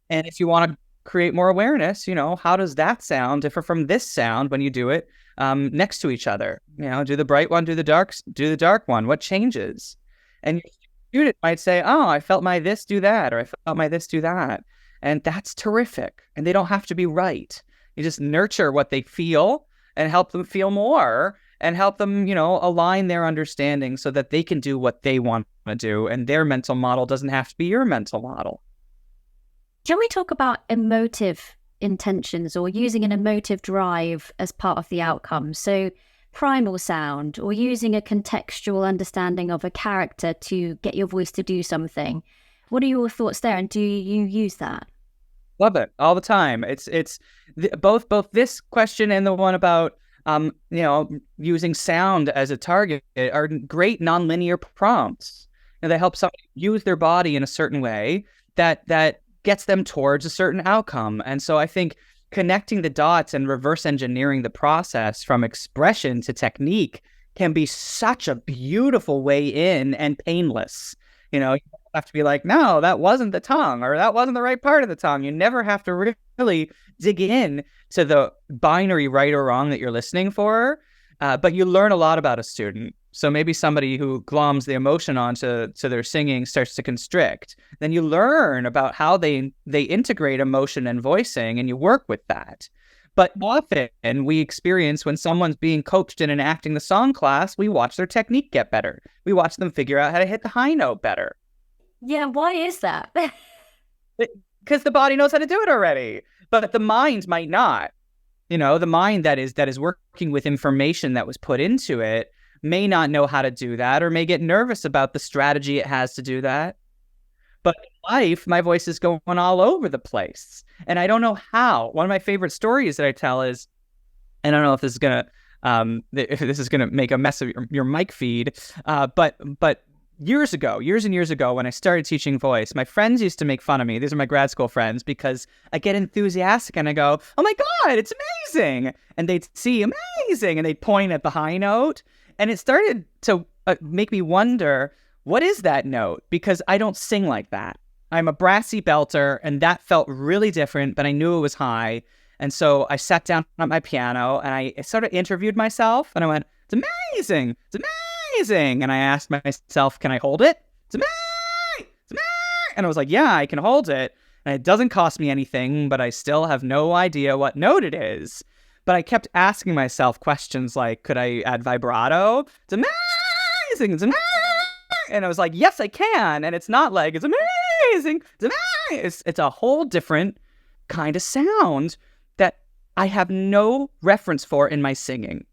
And if you want to create more awareness, how does that sound differ from this sound when you do it next to each other? Do the bright one, do the dark one. What changes? And your student might say, oh, I felt my this do that, or I felt my this do that. And that's terrific. And they don't have to be right. You just nurture what they feel and help them feel more and help them, align their understanding so that they can do what they want to do. And their mental model doesn't have to be your mental model. Can we talk about emotive intentions or using an emotive drive as part of the outcome? So primal sound or using a contextual understanding of a character to get your voice to do something. What are your thoughts there? And do you use that? Love it all the time. It's both this question and the one about using sound as a target are great nonlinear prompts. They help somebody use their body in a certain way that gets them towards a certain outcome. And so I think connecting the dots and reverse engineering the process from expression to technique can be such a beautiful way in and painless. You don't have to be like, no, that wasn't the tongue, or that wasn't the right part of the tongue. You never have to really dig in to the binary right or wrong that you're listening for, but you learn a lot about a student. So maybe somebody who gloms the emotion onto their singing starts to constrict. Then you learn about how they integrate emotion and voicing, and you work with that. But often we experience when someone's being coached in an acting the song class, we watch their technique get better. We watch them figure out how to hit the high note better. Yeah, why is that? Because the body knows how to do it already, but the mind might not. The mind that is working with information that was put into it may not know how to do that, or may get nervous about the strategy it has to do that. But in life, my voice is going all over the place, and I don't know how. One of my favorite stories that I tell is, and I don't know if this is gonna make a mess of your mic feed, but years and years ago, when I started teaching voice, my friends used to make fun of me. These are my grad school friends, because I get enthusiastic and I go, "Oh my God, it's amazing!" And they'd see amazing, and they'd point at the high note, and it started to make me wonder, what is that note? Because I don't sing like that. I'm a brassy belter, and that felt really different, but I knew it was high. And so I sat down at my piano and I sort of interviewed myself, and I went, "It's amazing. It's amazing." And I asked myself, "Can I hold it? It's amazing. It's amazing." And I was like, "Yeah, I can hold it. And it doesn't cost me anything, but I still have no idea what note it is." But I kept asking myself questions like, could I add vibrato? It's amazing. It's amazing. And I was like, yes, I can. And it's not like, it's amazing. It's amazing. It's a whole different kind of sound that I have no reference for in my singing.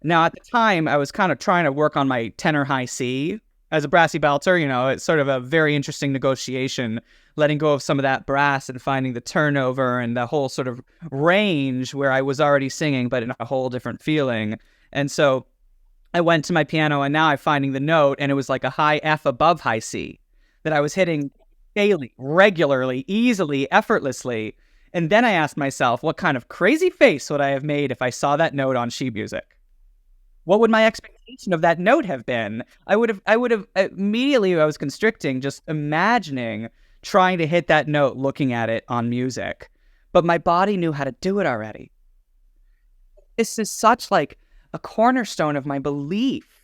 Now, at the time, I was kind of trying to work on my tenor high C. As a brassy belter, it's sort of a very interesting negotiation, letting go of some of that brass and finding the turnover and the whole sort of range where I was already singing, but in a whole different feeling. And so I went to my piano, and now I'm finding the note, and it was like a high F above high C that I was hitting daily, regularly, easily, effortlessly. And then I asked myself, what kind of crazy face would I have made if I saw that note on sheet music? What would my expectation of that note have been? I would have immediately, I was constricting, just imagining trying to hit that note, looking at it on music. But my body knew how to do it already. This is such like a cornerstone of my belief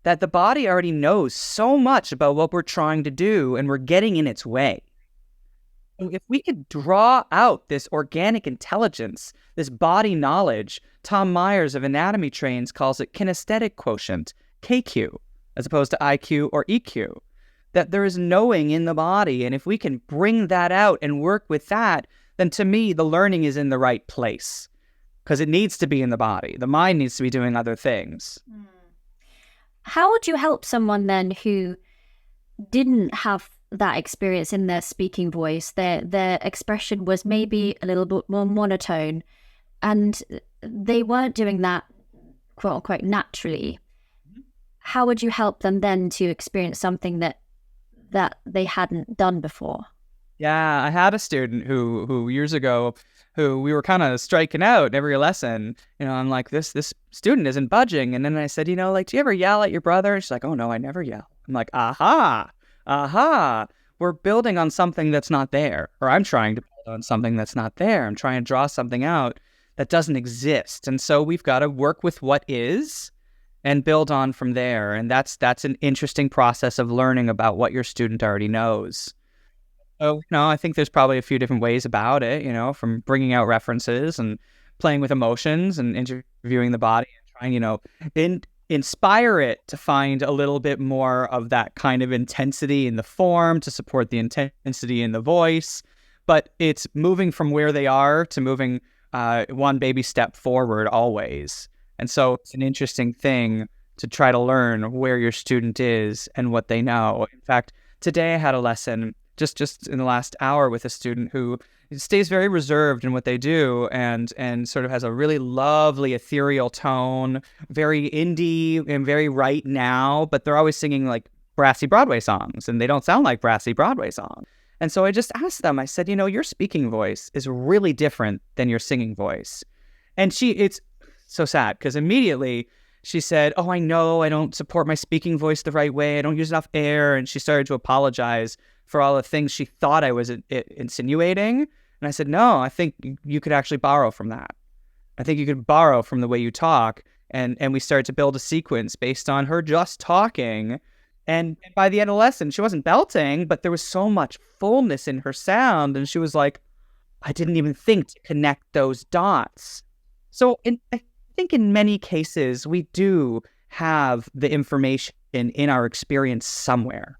that the body already knows so much about what we're trying to do, and we're getting in its way. If we could draw out this organic intelligence, this body knowledge, Tom Myers of Anatomy Trains calls it kinesthetic quotient, KQ, as opposed to IQ or EQ, that there is knowing in the body. And if we can bring that out and work with that, then to me, the learning is in the right place, because it needs to be in the body. The mind needs to be doing other things. How would you help someone then who didn't have that experience in their speaking voice? Their expression was maybe a little bit more monotone, and they weren't doing that, quote unquote, naturally. How would you help them then to experience something that they hadn't done before? Yeah, I had a student who years ago, who we were kind of striking out every lesson. I'm like, this student isn't budging. And then I said, do you ever yell at your brother? She's like, "Oh no, I never yell." I'm like, aha. We're building on something that's not there, or I'm trying to build on something that's not there. I'm trying to draw something out that doesn't exist. And so we've got to work with what is and build on from there. And that's an interesting process of learning about what your student already knows. So, I think there's probably a few different ways about it, from bringing out references and playing with emotions and interviewing the body and trying, inspire it to find a little bit more of that kind of intensity in the form to support the intensity in the voice. But it's moving from where they are to moving one baby step forward always. And so it's an interesting thing to try to learn where your student is and what they know. In fact, today I had a lesson just in the last hour with a student who stays very reserved in what they do and sort of has a really lovely ethereal tone, very indie and very right now, but they're always singing like brassy Broadway songs, and they don't sound like brassy Broadway songs. And so I just asked them, I said, your speaking voice is really different than your singing voice. And it's so sad because immediately she said, "Oh, I know I don't support my speaking voice the right way. I don't use enough air." And she started to apologize for all the things she thought I was insinuating. And I said, "No, I think you could actually borrow from that. I think you could borrow from the way you talk." And we started to build a sequence based on her just talking. And by the end of the lesson, she wasn't belting, but there was so much fullness in her sound. And she was like, "I didn't even think to connect those dots." So I think in many cases, we do have the information in our experience somewhere.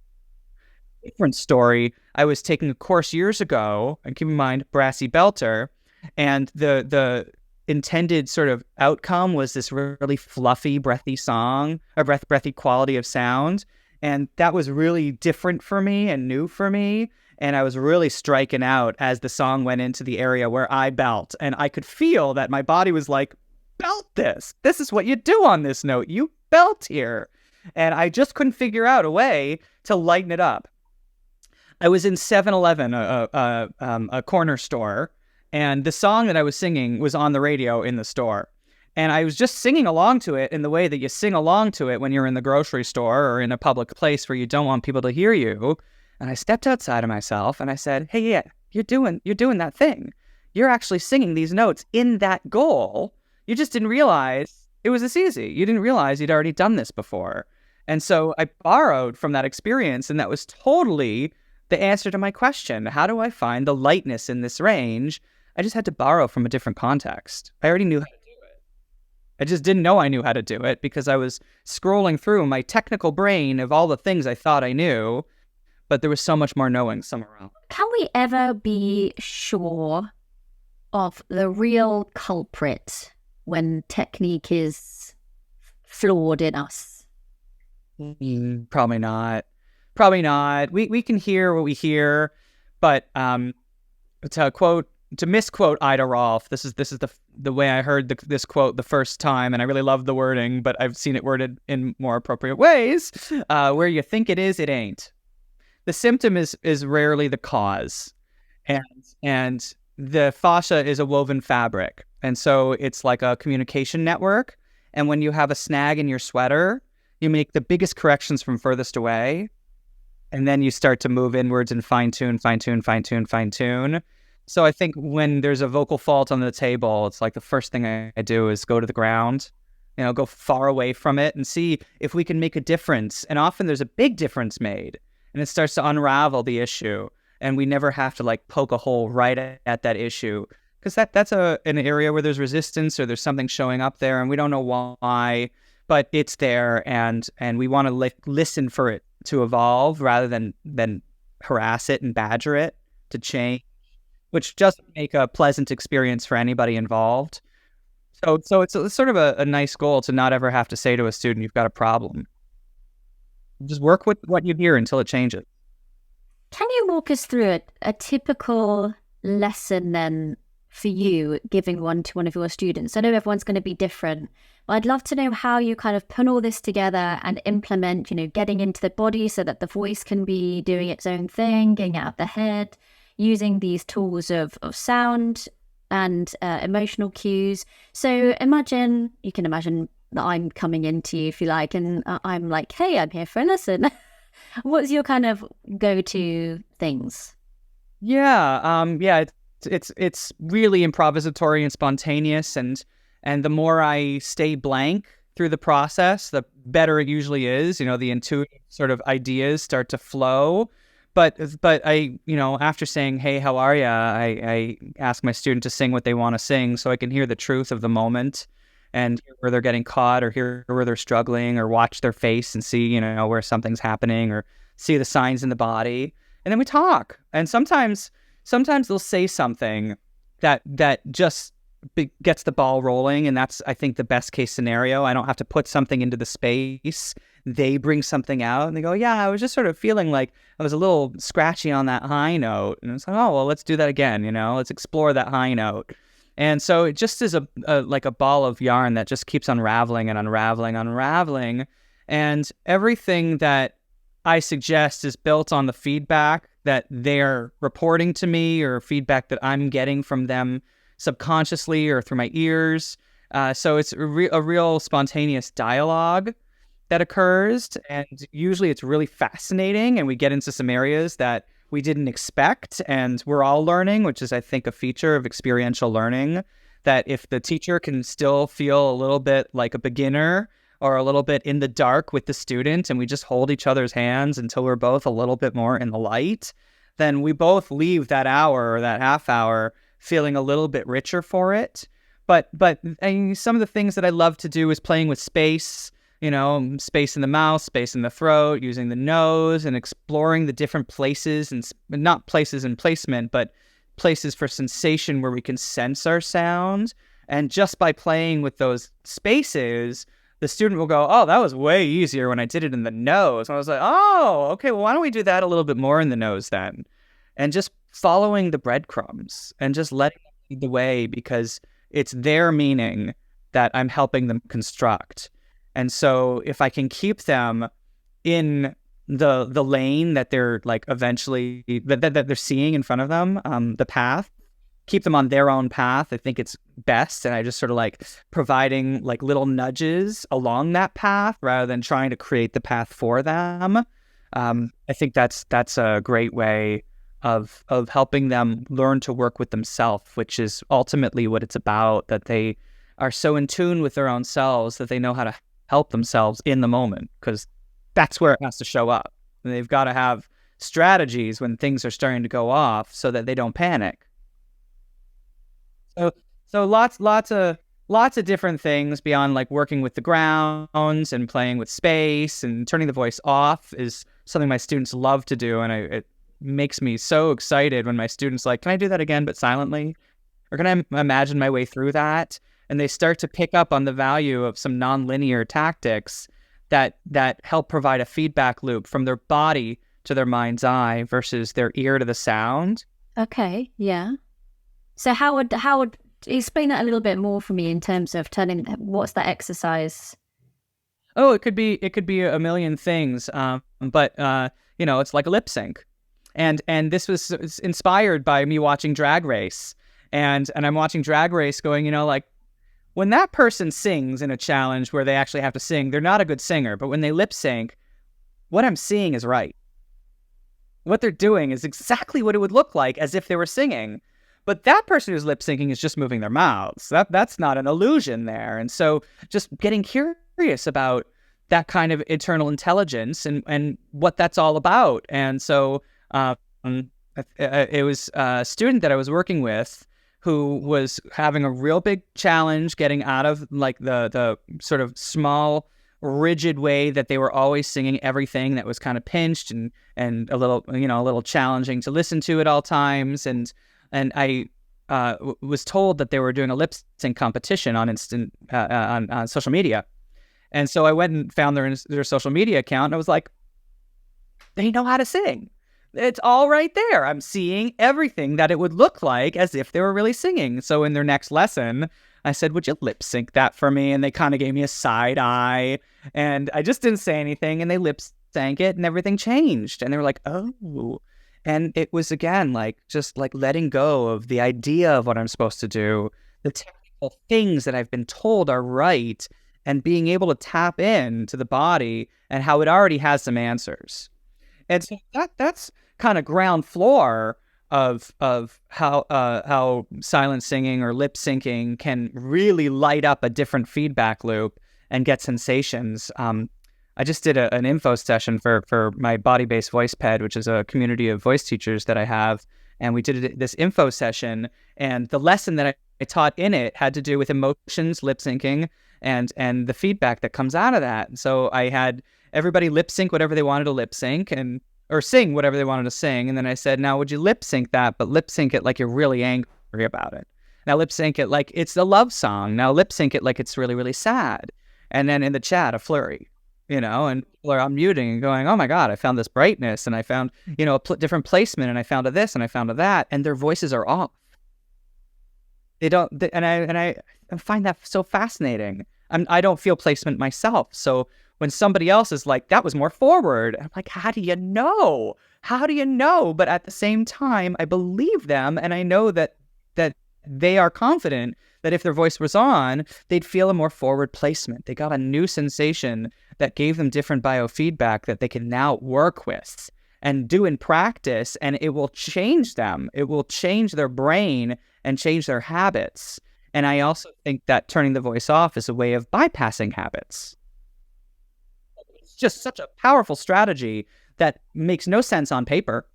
Different story. I was taking a course years ago, and keep in mind, brassy belter, and the intended sort of outcome was this really fluffy, breathy song, or breathy quality of sound. And that was really different for me and new for me. And I was really striking out as the song went into the area where I belt. And I could feel that my body was like, belt this. This is what you do on this note. You belt here. And I just couldn't figure out a way to lighten it up. I was in 7-Eleven, a corner store, and the song that I was singing was on the radio in the store. And I was just singing along to it in the way that you sing along to it when you're in the grocery store or in a public place where you don't want people to hear you. And I stepped outside of myself and I said, hey, yeah, you're doing that thing. You're actually singing these notes in that goal. You just didn't realize it was this easy. You didn't realize you'd already done this before. And so I borrowed from that experience, and that was totally the answer to my question. How do I find the lightness in this range? I just had to borrow from a different context. I already knew how to do it. I just didn't know I knew how to do it because I was scrolling through my technical brain of all the things I thought I knew, but there was so much more knowing somewhere else. Can we ever be sure of the real culprit when technique is flawed in us? Probably not. Probably not. We can hear what we hear, but to misquote Ida Rolf, this is the way I heard this quote the first time, and I really love the wording, but I've seen it worded in more appropriate ways. Where you think it is, it ain't. The symptom is rarely the cause, and the fascia is a woven fabric, and so it's like a communication network. And when you have a snag in your sweater, you make the biggest corrections from furthest away. And then you start to move inwards and fine tune. So I think when there's a vocal fault on the table, it's like the first thing I do is go to the ground, go far away from it and see if we can make a difference. And often there's a big difference made, and it starts to unravel the issue. And we never have to like poke a hole right at that issue, because that's an area where there's resistance or there's something showing up there and we don't know why, but it's there, and we want to listen for it to evolve rather than harass it and badger it to change, which doesn't make a pleasant experience for anybody involved. So it's sort of a nice goal to not ever have to say to a student, you've got a problem. Just work with what you hear until it changes. Can you walk us through a typical lesson then for you, giving one to one of your students? I know everyone's going to be different, but I'd love to know how you kind of put all this together and implement, getting into the body so that the voice can be doing its own thing, getting out of the head, using these tools of sound and emotional cues. So you can imagine that I'm coming into you, if you like, and I'm like, hey, I'm here for a lesson. What's your kind of go-to things? Yeah. It's really improvisatory and spontaneous, and the more I stay blank through the process, the better it usually is. The intuitive sort of ideas start to flow. But I, after saying, hey, how are you? I ask my student to sing what they want to sing so I can hear the truth of the moment and hear where they're getting caught or hear where they're struggling or watch their face and see, where something's happening or see the signs in the body. And then we talk. And sometimes they'll say something that just gets the ball rolling. And that's, I think, the best case scenario. I don't have to put something into the space. They bring something out and they go, yeah, I was just sort of feeling like I was a little scratchy on that high note. And it's like, oh, well, let's do that again. Let's explore that high note. And so it just is like a ball of yarn that just keeps unraveling and unraveling. And everything that I suggest is built on the feedback that they're reporting to me or feedback that I'm getting from them subconsciously or through my ears. So it's a real spontaneous dialogue that occurs. And usually it's really fascinating. And we get into some areas that we didn't expect. And we're all learning, which is, I think, a feature of experiential learning, that if the teacher can still feel a little bit like a beginner or a little bit in the dark with the student, and we just hold each other's hands until we're both a little bit more in the light, then we both leave that hour or that half hour feeling a little bit richer for it. But some of the things that I love to do is playing with space, space in the mouth, space in the throat, using the nose, and exploring the different places, and not places in placement, but places for sensation where we can sense our sound. And just by playing with those spaces, the student will go, oh, that was way easier when I did it in the nose. And I was like, oh, okay, well, why don't we do that a little bit more in the nose then? And just following the breadcrumbs and just letting them lead the way, because it's their meaning that I'm helping them construct. And so if I can keep them in the lane that they're like eventually that they're seeing in front of them, the path, keep them on their own path, I think it's best. And I just sort of like providing like little nudges along that path rather than trying to create the path for them. I think that's a great way of helping them learn to work with themselves, which is ultimately what it's about, that they are so in tune with their own selves that they know how to help themselves in the moment, because that's where it has to show up. And they've got to have strategies when things are starting to go off so that they don't panic. So lots of different things beyond like working with the grounds and playing with space, and turning the voice off is something my students love to do. And it makes me so excited when my students like, can I do that again, but silently? Or can I imagine my way through that? And they start to pick up on the value of some nonlinear tactics that help provide a feedback loop from their body to their mind's eye versus their ear to the sound. Okay, yeah. So how would explain that a little bit more for me in terms of what's that exercise? Oh, it could be a million things, but it's like a lip sync, and this was inspired by me watching Drag Race, and I'm watching Drag Race, going, like, when that person sings in a challenge where they actually have to sing, they're not a good singer, but when they lip sync, what I'm seeing is right. What they're doing is exactly what it would look like as if they were singing. But that person who's lip syncing is just moving their mouths. That's not an illusion there. And so just getting curious about that kind of internal intelligence and what that's all about. And so it was a student that I was working with who was having a real big challenge getting out of like the sort of small, rigid way that they were always singing everything, that was kind of pinched and a little challenging to listen to at all times. And I was told that they were doing a lip sync competition on on social media. And so I went and found their social media account, and I was like, they know how to sing. It's all right there. I'm seeing everything that it would look like as if they were really singing. So in their next lesson, I said, would you lip sync that for me? And they kind of gave me a side eye, and I just didn't say anything, and they lip synced it, and everything changed. And they were like, oh. And it was, again, like just like letting go of the idea of what I'm supposed to do, the technical things that I've been told are right, and being able to tap into the body and how it already has some answers. And so that's kind of ground floor of how silent singing or lip syncing can really light up a different feedback loop and get sensations. I just did an info session for my Body-Based Voice Ped, which is a community of voice teachers that I have. And we did this info session, and the lesson that I taught in it had to do with emotions, lip syncing, and the feedback that comes out of that. And so I had everybody lip sync whatever they wanted to lip sync, or sing whatever they wanted to sing. And then I said, now would you lip sync that, but lip sync it like you're really angry about it. Now lip sync it like it's a love song. Now lip sync it like it's really, really sad. And then in the chat, a flurry. And people are unmuting and going, oh my God, I found this brightness, and I found, a different placement, and I found a this, and I found a that, and their voices are off. And I find that so fascinating. I don't feel placement myself. So when somebody else is like, that was more forward, I'm like, how do you know? How do you know? But at the same time, I believe them, and I know that they are confident that if their voice was on, they'd feel a more forward placement. They got a new sensation that gave them different biofeedback that they can now work with and do in practice, and it will change them. It will change their brain and change their habits. And I also think that turning the voice off is a way of bypassing habits. It's just such a powerful strategy that makes no sense on paper,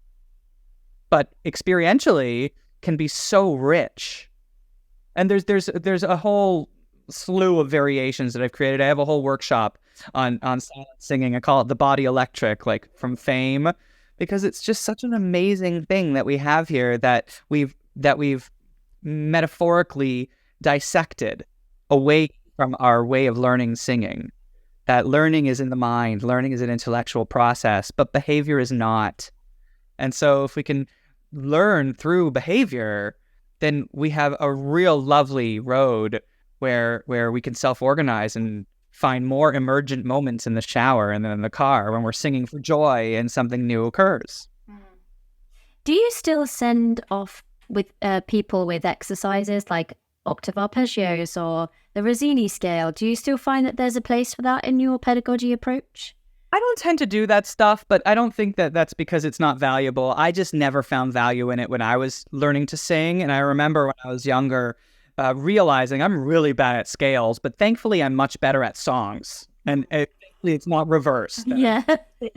but experientially can be so rich. And there's a whole slew of variations that I've created. I have a whole workshop on silent singing. I call it the body electric, like from Fame, because it's just such an amazing thing that we have here that we've metaphorically dissected away from our way of learning singing. That learning is in the mind, learning is an intellectual process, but behavior is not. And so if we can learn through behavior, then we have a real lovely road where we can self-organize and find more emergent moments in the shower and then in the car when we're singing for joy and something new occurs. Do you still send off with people with exercises like octave arpeggios or the Rossini scale? Do you still find that there's a place for that in your pedagogy approach? I don't tend to do that stuff, but I don't think that that's because it's not valuable. I just never found value in it when I was learning to sing. And I remember when I was younger, realizing I'm really bad at scales, but thankfully I'm much better at songs. And it's not reversed. Yeah.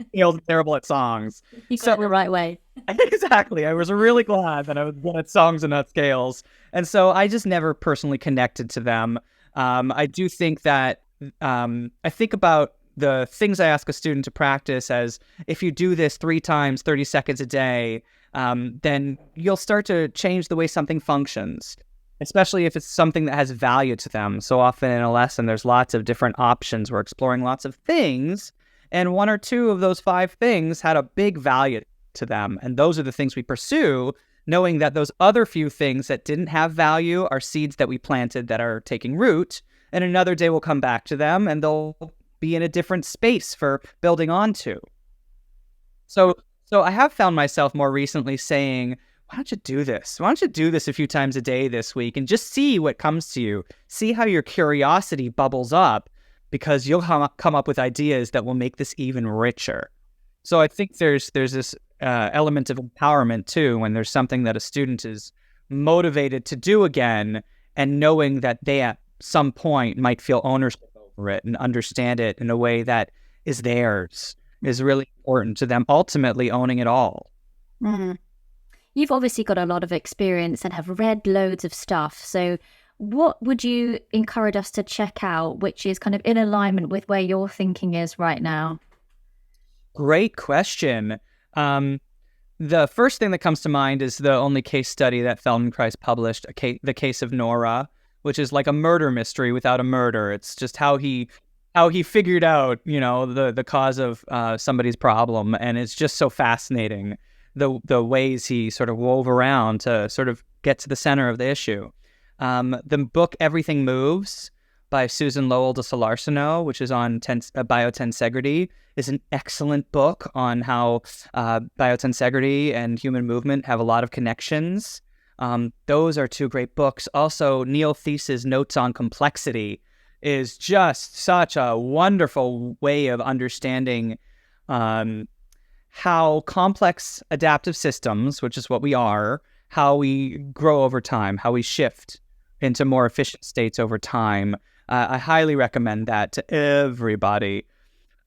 Scales are terrible at songs. You got it the right way. Exactly. I was really glad that I was good at songs and not scales. And so I just never personally connected to them. I do think that I think about the things I ask a student to practice as, if you do this 3 times, 30 seconds a day, then you'll start to change the way something functions, especially if it's something that has value to them. So often in a lesson, there's lots of different options. We're exploring lots of things, and 1 or 2 of those 5 things had a big value to them. And those are the things we pursue, knowing that those other few things that didn't have value are seeds that we planted that are taking root, and another day we'll come back to them and they'll be in a different space for building onto. So I have found myself more recently saying, why don't you do this? Why don't you do this a few times a day this week and just see what comes to you? See how your curiosity bubbles up, because you'll come up with ideas that will make this even richer. So I think there's this element of empowerment too, when there's something that a student is motivated to do again, and knowing that they at some point might feel ownership over it and understand it in a way that is theirs is really important to them ultimately owning it all. Mm-hmm. You've obviously got a lot of experience and have read loads of stuff. So what would you encourage us to check out, which is kind of in alignment with where your thinking is right now? Great question. The first thing that comes to mind is the only case study that Feldenkrais published, the case of Nora, which is like a murder mystery without a murder. It's just how he figured out, the cause of somebody's problem, and it's just so fascinating the ways he sort of wove around to sort of get to the center of the issue. The book Everything Moves by Susan Lowell de Solarsano, which is on biotensegrity, is an excellent book on how biotensegrity and human movement have a lot of connections. Those are 2 great books. Also, Neil Thies's Notes on Complexity is just such a wonderful way of understanding how complex adaptive systems, which is what we are, how we grow over time, how we shift into more efficient states over time. I highly recommend that to everybody.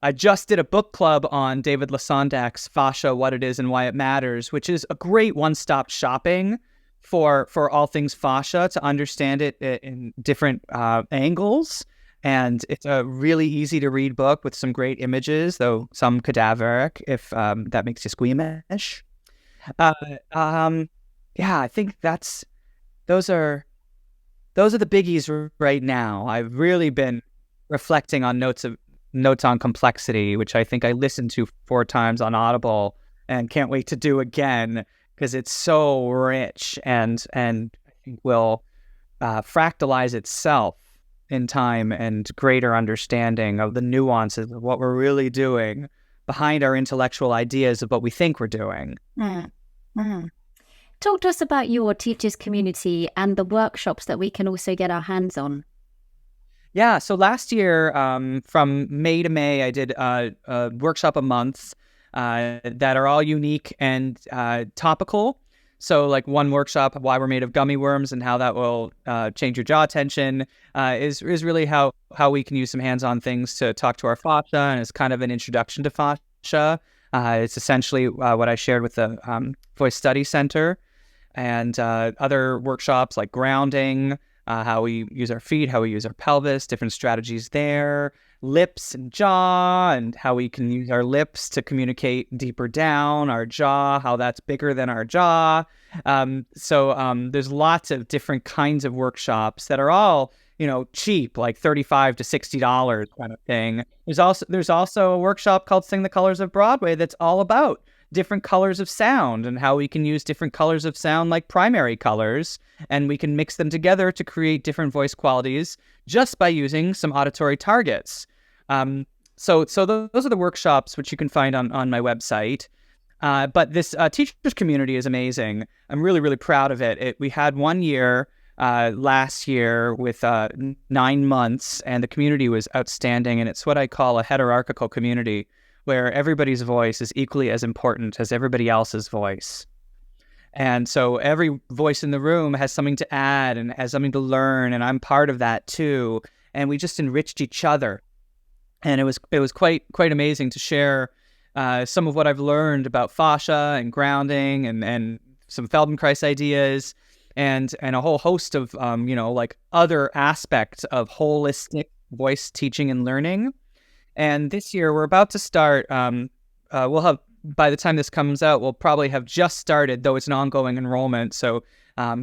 I just did a book club on David Lasondak's Fascia, What It Is and Why It Matters, which is a great one-stop shopping for all things fascia, to understand it in different angles. And it's a really easy to read book with some great images, though some cadaveric, if that makes you squeamish. I think those are the biggies right now. I've really been reflecting on Notes on Complexity, which I think I listened to 4 times on Audible and can't wait to do again, because it's so rich and I think will fractalize itself in time and greater understanding of the nuances of what we're really doing behind our intellectual ideas of what we think we're doing. Mm-hmm. Talk to us about your teachers community and the workshops that we can also get our hands on. Yeah, so last year, from May to May, I did a workshop a month that are all unique and topical. So like one workshop, Why We're Made of Gummy Worms and how that will change your jaw tension, is really how we can use some hands-on things to talk to our fascia, and it's kind of an introduction to fascia. It's essentially what I shared with the Voice Study Center, and other workshops like grounding, how we use our feet, how we use our pelvis, different strategies there, lips and jaw, and how we can use our lips to communicate deeper down, our jaw, how that's bigger than our jaw. So there's lots of different kinds of workshops that are all, cheap, like $35 to $60 kind of thing. There's also a workshop called Sing the Colors of Broadway that's all about different colors of sound and how we can use different colors of sound like primary colors, and we can mix them together to create different voice qualities just by using some auditory targets. So those are the workshops which you can find on my website. But this teachers community is amazing. I'm really, really proud of it. We had 1 year last year with 9 months, and the community was outstanding. And it's what I call a hierarchical community, where everybody's voice is equally as important as everybody else's voice. And so every voice in the room has something to add and has something to learn, and I'm part of that too. And we just enriched each other. And it was quite amazing to share some of what I've learned about fascia and grounding and some Feldenkrais ideas and a whole host of other aspects of holistic voice teaching and learning. And this year we're about to start. We'll have, by the time this comes out, we'll probably have just started, though it's an ongoing enrollment. So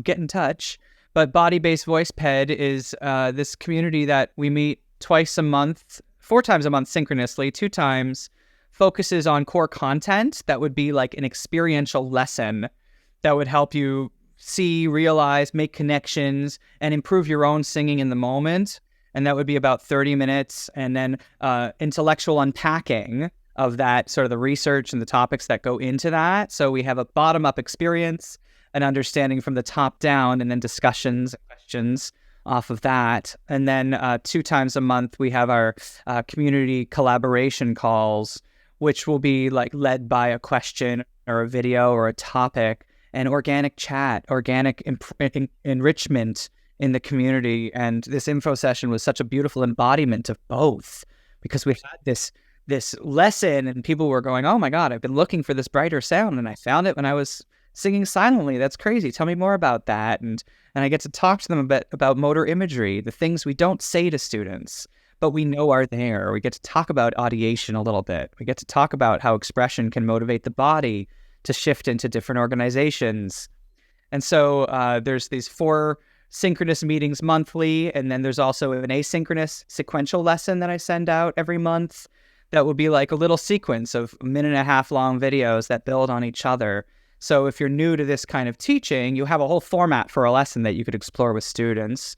get in touch. But Body-Based Voice Ped is this community that we meet twice a month, 4 times a month synchronously, 2 times, focuses on core content that would be like an experiential lesson that would help you see, realize, make connections, and improve your own singing in the moment. And that would be about 30 minutes. And then intellectual unpacking of that, sort of the research and the topics that go into that. So we have a bottom-up experience, an understanding from the top down, and then discussions and questions off of that. And then 2 times a month, we have our community collaboration calls, which will be like led by a question or a video or a topic, and organic chat, organic enrichment in the community. And this info session was such a beautiful embodiment of both, because we had this lesson and people were going, oh my God, I've been looking for this brighter sound and I found it when I was singing silently. That's crazy. Tell me more about that. And I get to talk to them a bit about motor imagery, the things we don't say to students, but we know are there. We get to talk about audiation a little bit. We get to talk about how expression can motivate the body to shift into different organizations. And so there's these 4 synchronous meetings monthly, and then there's also an asynchronous sequential lesson that I send out every month that will be like a little sequence of 1.5 minute long videos that build on each other. So if you're new to this kind of teaching, you have a whole format for a lesson that you could explore with students.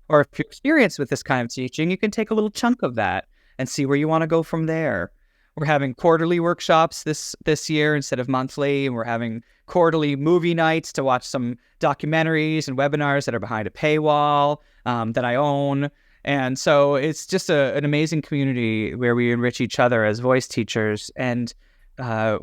Or if you're experienced with this kind of teaching, you can take a little chunk of that and see where you want to go from there. We're having quarterly workshops this year instead of monthly, and we're having quarterly movie nights to watch some documentaries and webinars that are behind a paywall that I own. And so it's just an amazing community where we enrich each other as voice teachers. And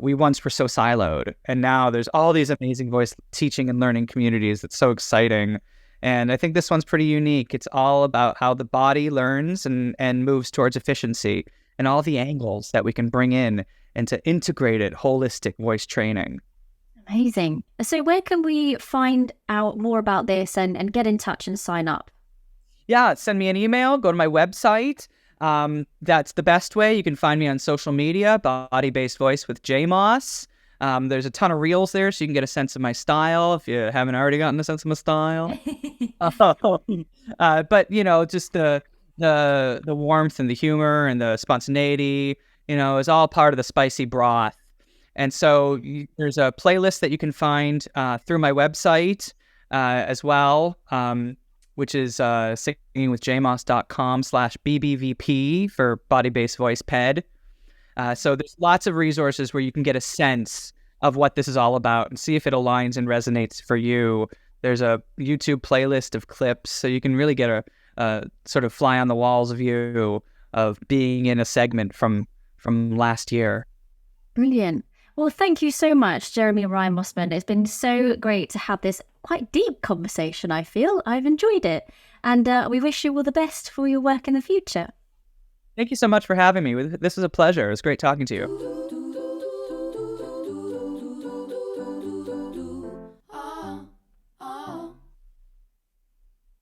we once were so siloed, and now there's all these amazing voice teaching and learning communities. That's so exciting. And I think this one's pretty unique. It's all about how the body learns and moves towards efficiency, and all the angles that we can bring in into integrated holistic voice training. Amazing. So where can we find out more about this and get in touch and sign up? Yeah, send me an email, go to my website. That's the best way. You can find me on social media, Body-Based Voice with J Moss. There's a ton of reels there, so you can get a sense of my style if you haven't already gotten a sense of my style. But, just the warmth and the humor and the spontaneity, is all part of the spicy broth. And so there's a playlist that you can find through my website as well, which is singingwithjmoss.com/BBVP for Body-Based Voice Ped. So there's lots of resources where you can get a sense of what this is all about and see if it aligns and resonates for you. There's a YouTube playlist of clips, so you can really get a sort of fly on the walls view of being in a segment from last year. Brilliant. Well, thank you so much, Jeremy and Ryan Mossman. It's been so great to have this quite deep conversation, I feel. I've enjoyed it. And we wish you all the best for your work in the future. Thank you so much for having me. This was a pleasure. It was great talking to you.